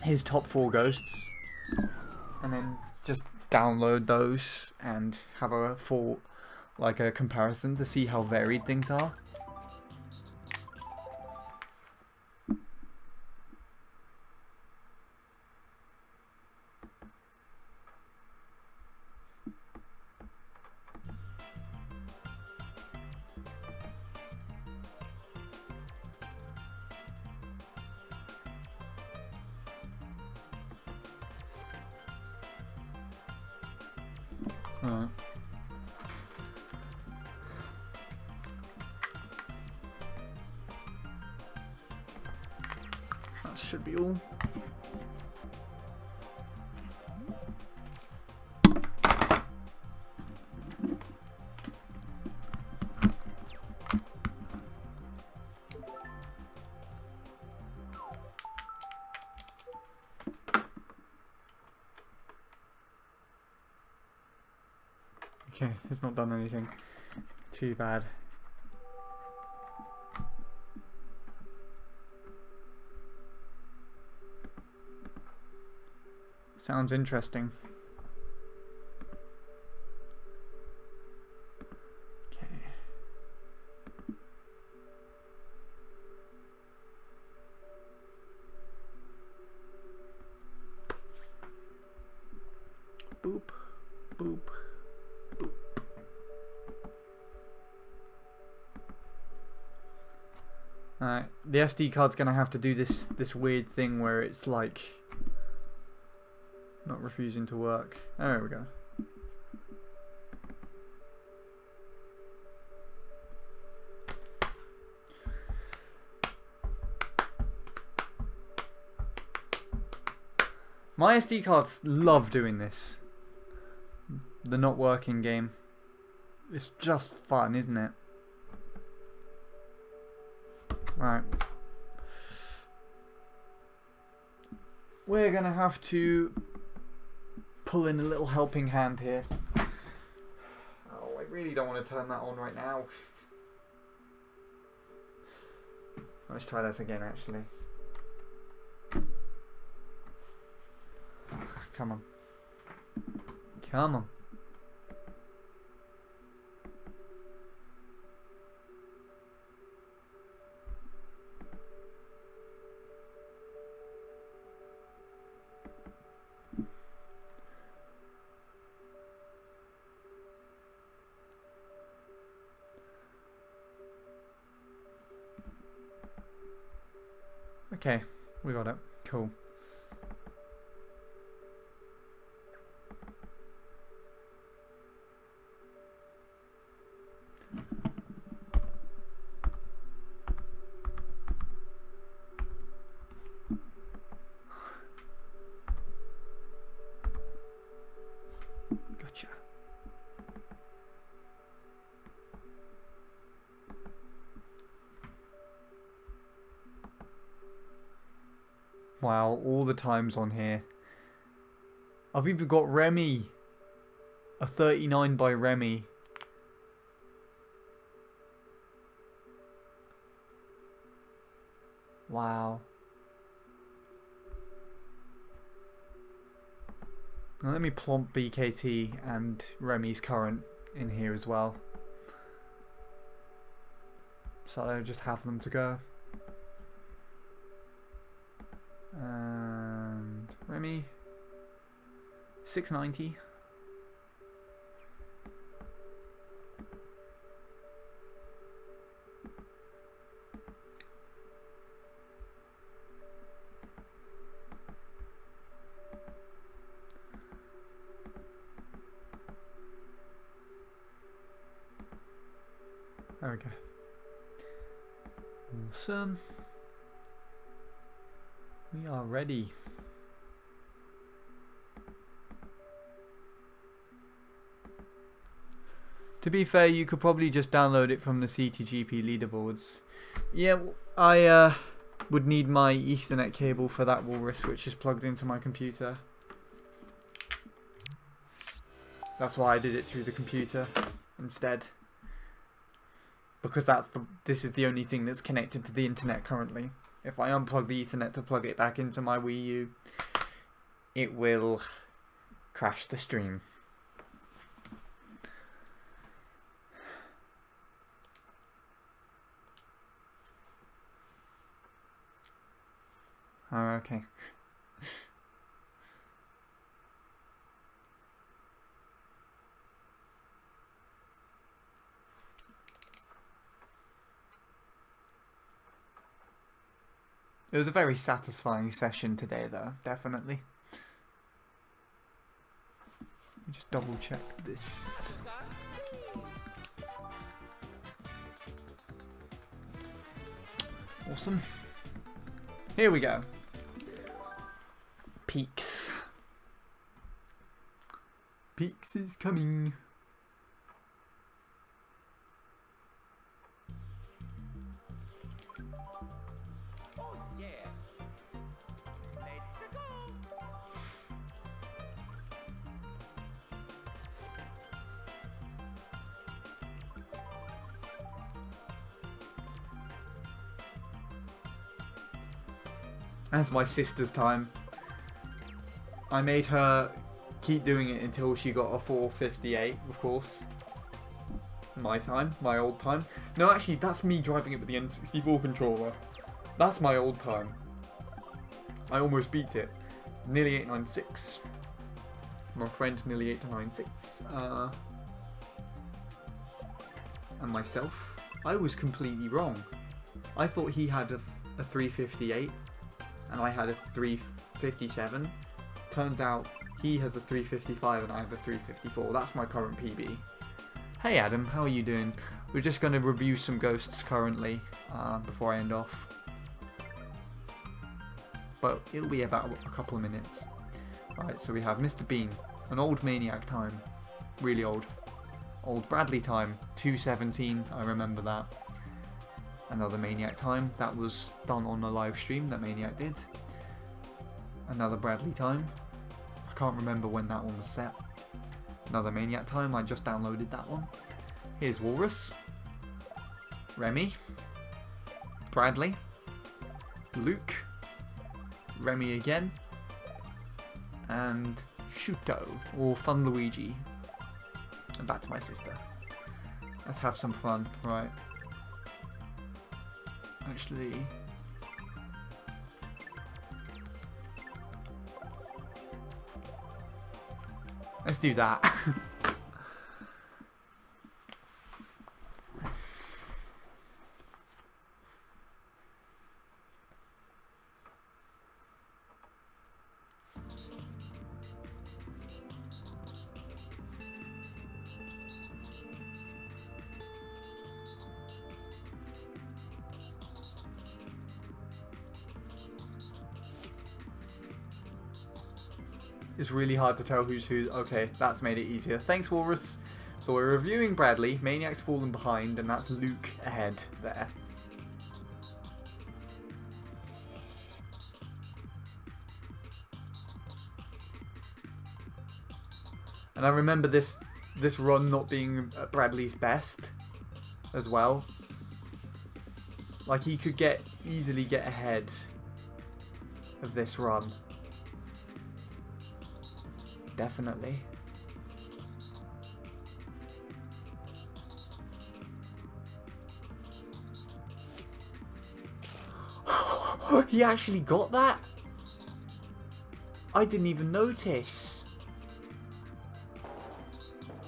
his top 4 ghosts, and then just download those and have a full, like a comparison to see how varied things are. Alright. That should be all. Okay, it's not done anything too bad. Sounds interesting. Okay. Boop, boop. Alright, the SD card's gonna have to do this weird thing where it's like not refusing to work. Oh, there we go. My SD cards love doing this. The not working game. It's just fun, isn't it? Right. We're gonna have to pull in a little helping hand here. Oh, I really don't want to turn that on right now. Let's try this again, actually. Come on. Come on. Okay, we got it. Cool. Gotcha. Wow, all the times on here. I've even got Remy. A 39 by Remy. Wow. Now let me plump BKT and Remy's current in here as well. So I'll just have them to go. And Remy 690. There we go. Awesome. We are ready. To be fair, you could probably just download it from the CTGP leaderboards. Yeah, I would need my Ethernet cable for that walrus, which is plugged into my computer. That's why I did it through the computer instead. Because this is the only thing that's connected to the internet currently. If I unplug the Ethernet to plug it back into my Wii U, it will crash the stream. Oh, okay. It was a very satisfying session today, though, definitely. Let me just double check this. Awesome. Here we go. Peaks. Peaks is coming. That's my sister's time. I made her keep doing it until she got a 458, of course. My time, my old time. No, actually, that's me driving it with the N64 controller. That's my old time. I almost beat it. Nearly 896. My friend nearly 896. And myself. I was completely wrong. I thought he had a 358. And I had a 357. Turns out he has a 355 and I have a 354. That's my current PB. Hey Adam, how are you doing? We're just going to review some ghosts currently before I end off. But it'll be about a couple of minutes. Right, so we have Mr. Bean, an old Maniac time. Really old. Old Bradley time, 217, I remember that. Another Maniac time, that was done on a live stream that Maniac did. Another Bradley time, I can't remember when that one was set. Another Maniac time, I just downloaded that one. Here's Walrus, Remy, Bradley, Luke, Remy again, and Shuto, or Fun Luigi. And back to my sister. Let's have some fun, right? Actually, let's do that. It's really hard to tell who's who. Okay, that's made it easier. Thanks, Walrus. So we're reviewing Bradley. Maniac's fallen behind, and that's Luke ahead there. And I remember this run not being Bradley's best as well. Like, he could easily get ahead of this run. Definitely. He actually got that? I didn't even notice.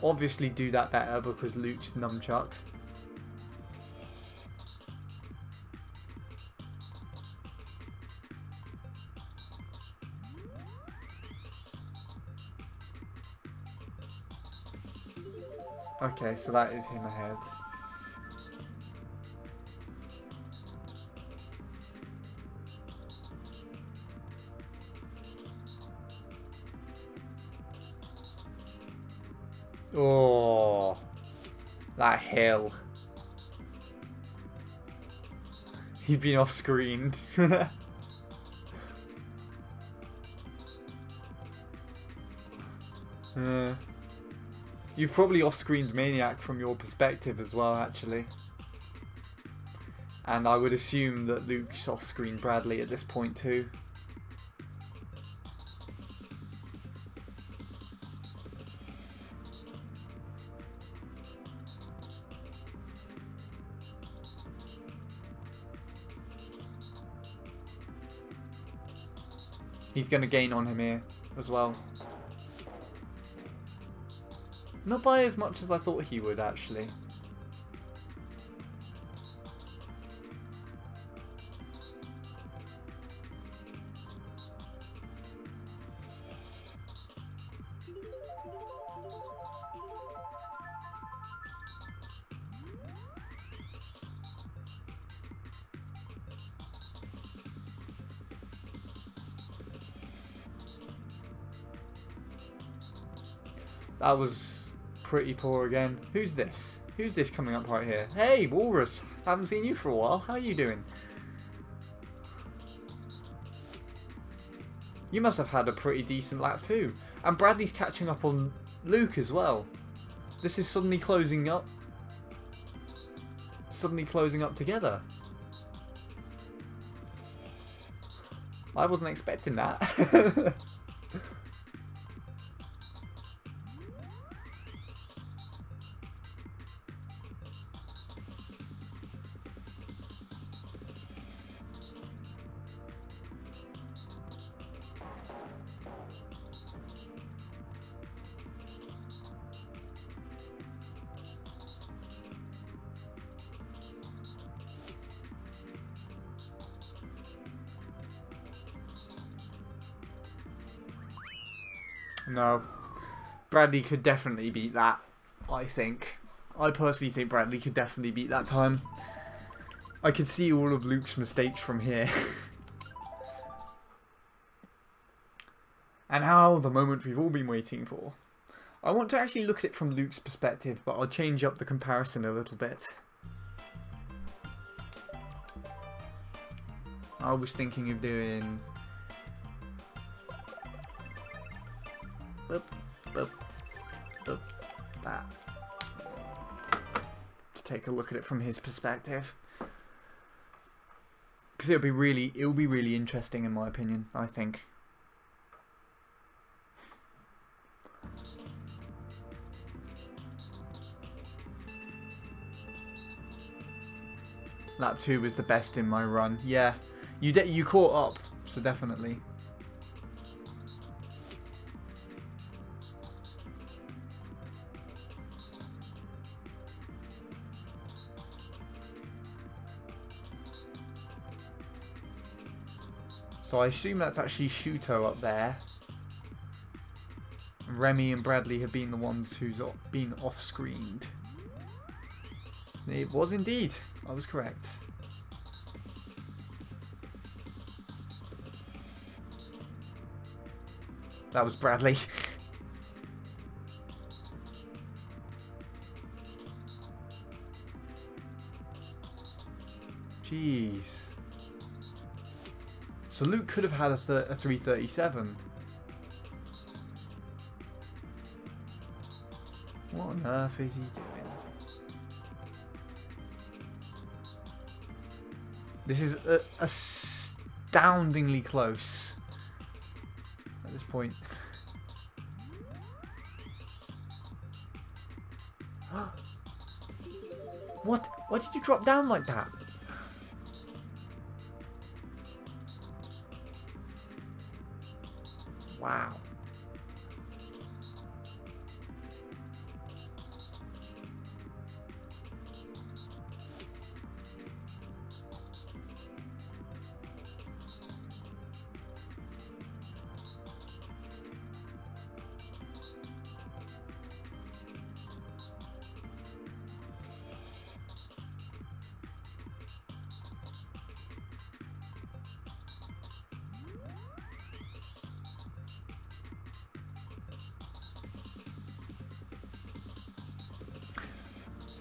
Obviously do that better because Luke's nunchuck. Okay, so that is him ahead. Oh, that hill. He's been off screened. You've probably off-screened Maniac from your perspective as well, actually. And I would assume that Luke's off-screen Bradley at this point too. He's going to gain on him here as well. Not by as much as I thought he would, actually. That was pretty poor again. Who's this? Who's this coming up right here? Hey, Walrus! Haven't seen you for a while. How are you doing? You must have had a pretty decent lap too. And Bradley's catching up on Luke as well. This is suddenly closing up. Suddenly closing up together. I wasn't expecting that. No. Bradley could definitely beat that, I think. I personally think Bradley could definitely beat that time. I could see all of Luke's mistakes from here. And now, the moment we've all been waiting for. I want to actually look at it from Luke's perspective, but I'll change up the comparison a little bit. I was thinking of doing... boop, boop, boop, that. To take a look at it from his perspective. Because it'll be really interesting in my opinion, I think. Lap 2 was the best in my run. Yeah, you caught up, so definitely. So I assume that's actually Shuto up there. Remy and Bradley have been the ones who's been off-screened. It was indeed. I was correct. That was Bradley. Jeez. So Luke could have had a 337. What on earth is he doing? This is astoundingly close at this point. What? Why did you drop down like that? Wow.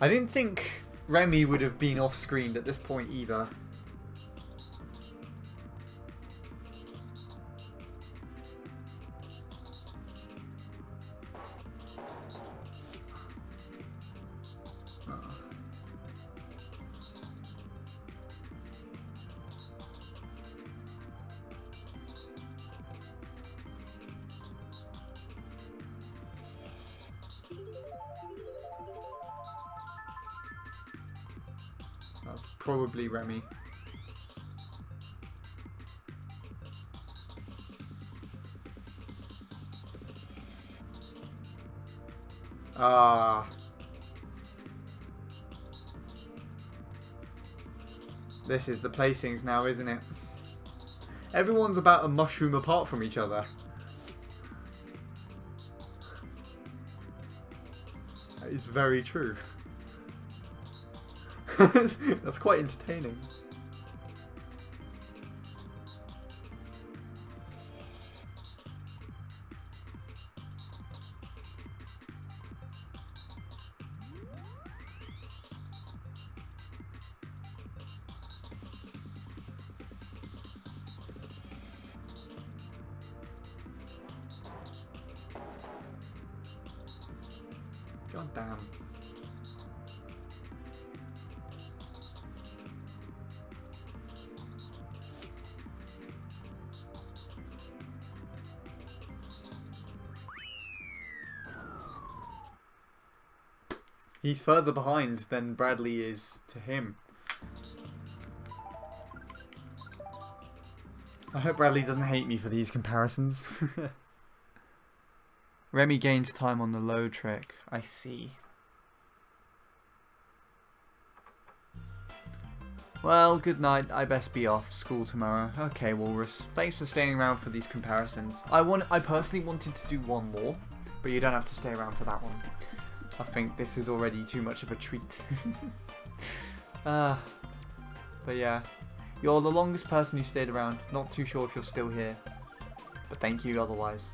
I didn't think Remy would have been off-screened at this point either. Probably Remy. Ah. This is the placings now, isn't it? Everyone's about a mushroom apart from each other. That is very true. That's quite entertaining. God damn. He's further behind than Bradley is to him. I hope Bradley doesn't hate me for these comparisons. Remy gains time on the low trick. I see. Well, good night. I best be off. School tomorrow. Okay, Walrus. Thanks for staying around for these comparisons. I personally wanted to do one more, but you don't have to stay around for that one. I think this is already too much of a treat. But yeah. You're the longest person who stayed around. Not too sure if you're still here. But thank you otherwise.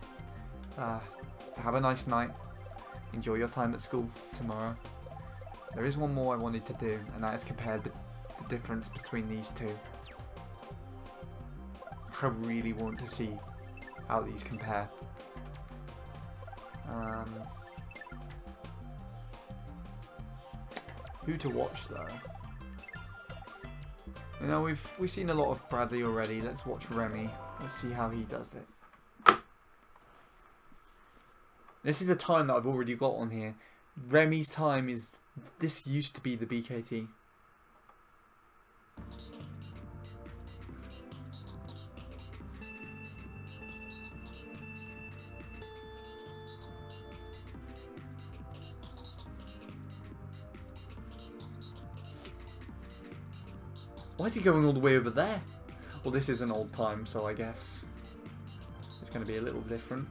So have a nice night. Enjoy your time at school tomorrow. There is one more I wanted to do, and that is compare the difference between these two. I really want to see how these compare. Who to watch though? You know, we've seen a lot of Bradley already. Let's watch Remy. Let's see how he does it. This is the time that I've already got on here. Remy's time is... This used to be the BKT. Why is he going all the way over there? Well, this is an old time, so I guess it's going to be a little different.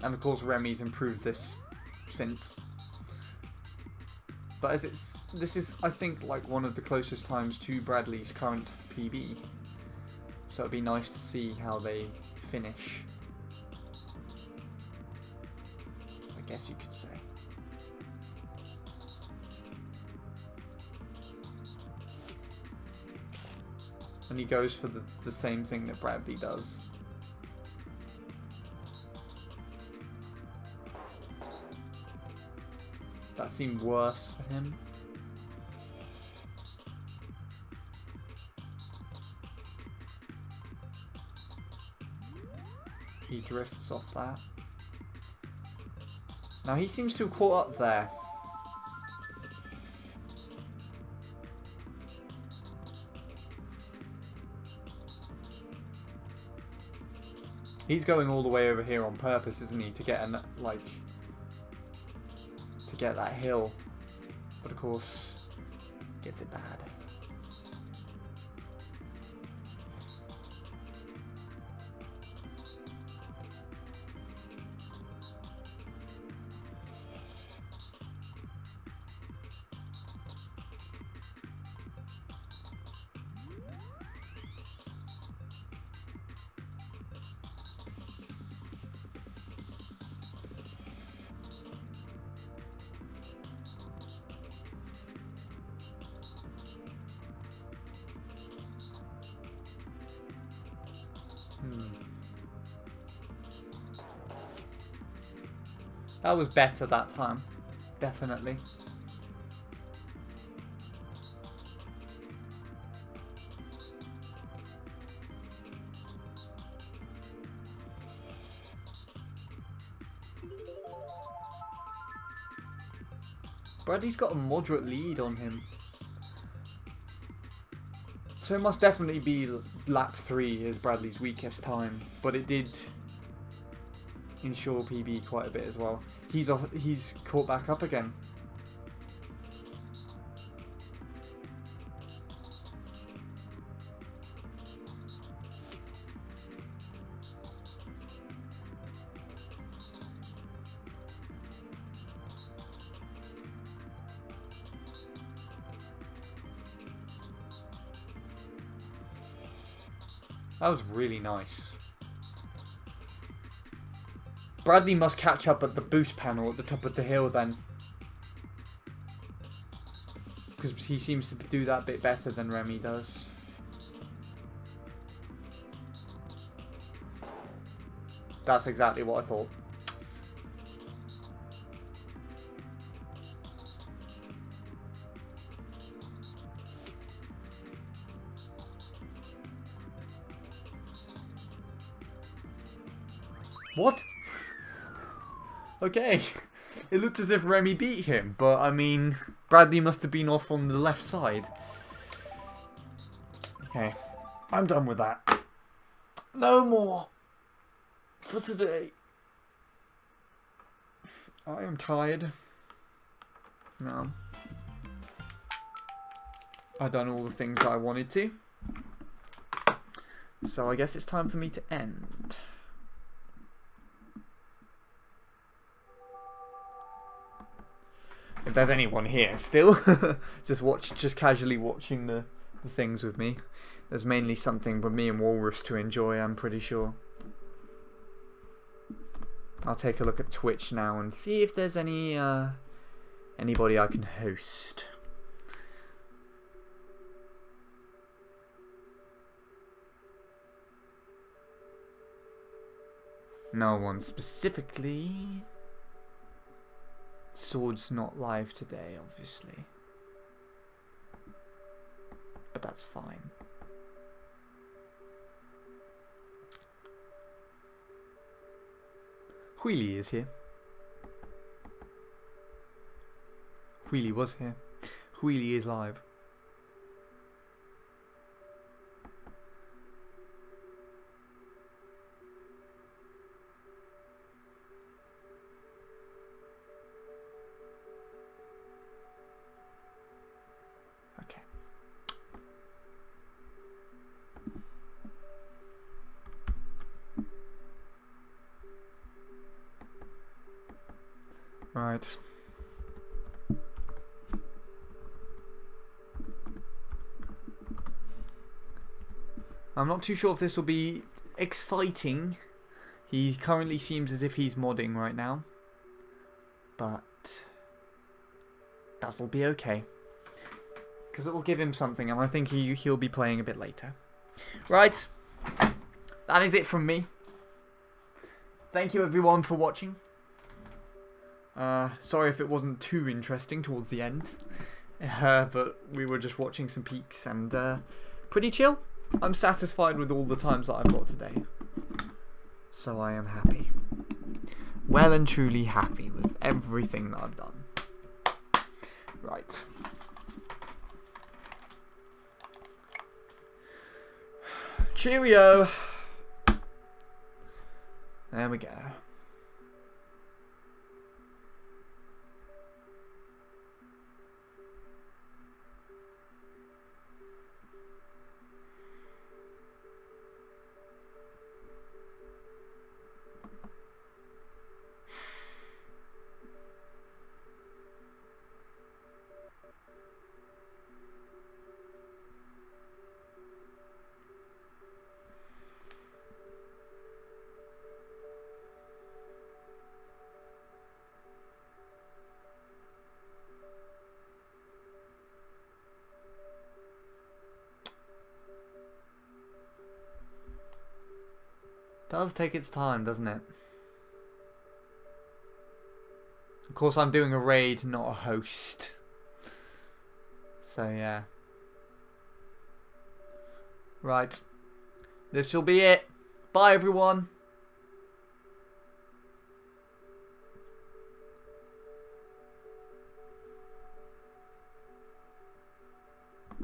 And of course Remy's improved this since. But as this is, I think, like one of the closest times to Bradley's current PB. So it'd be nice to see how they finish. I guess you could say. And he goes for the same thing that Bradley does. That seemed worse for him. He drifts off that. Now he seems to have caught up there. He's going all the way over here on purpose, isn't he? To get get that hill, but of course gets it bad. That was better that time, definitely. Bradley's got a moderate lead on him. So it must definitely be lap 3 is Bradley's weakest time. But it did ensure PB quite a bit as well. He's caught back up again. That was really nice. Bradley must catch up at the boost panel at the top of the hill then. Because he seems to do that bit better than Remy does. That's exactly what I thought. What? Okay. It looked as if Remy beat him, but I mean, Bradley must have been off on the left side. Okay. I'm done with that. No more for today. I am tired. No. I've done all the things that I wanted to. So I guess it's time for me to end. If there's anyone here still, just casually watching the things with me. There's mainly something but me and Walrus to enjoy, I'm pretty sure. I'll take a look at Twitch now and see if there's anybody I can host. No one specifically. Sword's not live today, obviously. But that's fine. Wheelie is here. Wheelie was here. Wheelie is live. Okay. Right. I'm not too sure if this will be exciting. He currently seems as if he's modding right now. But that'll be okay. Because it will give him something, and I think he'll be playing a bit later. Right. That is it from me. Thank you everyone for watching. Sorry if it wasn't too interesting towards the end. But we were just watching some peaks and pretty chill. I'm satisfied with all the times that I've got today. So I am happy. Well and truly happy with everything that I've done. Right. Cheerio. There we go. Does take its time, doesn't it? Of course, I'm doing a raid, not a host. So, yeah. Right. This will be it. Bye, everyone.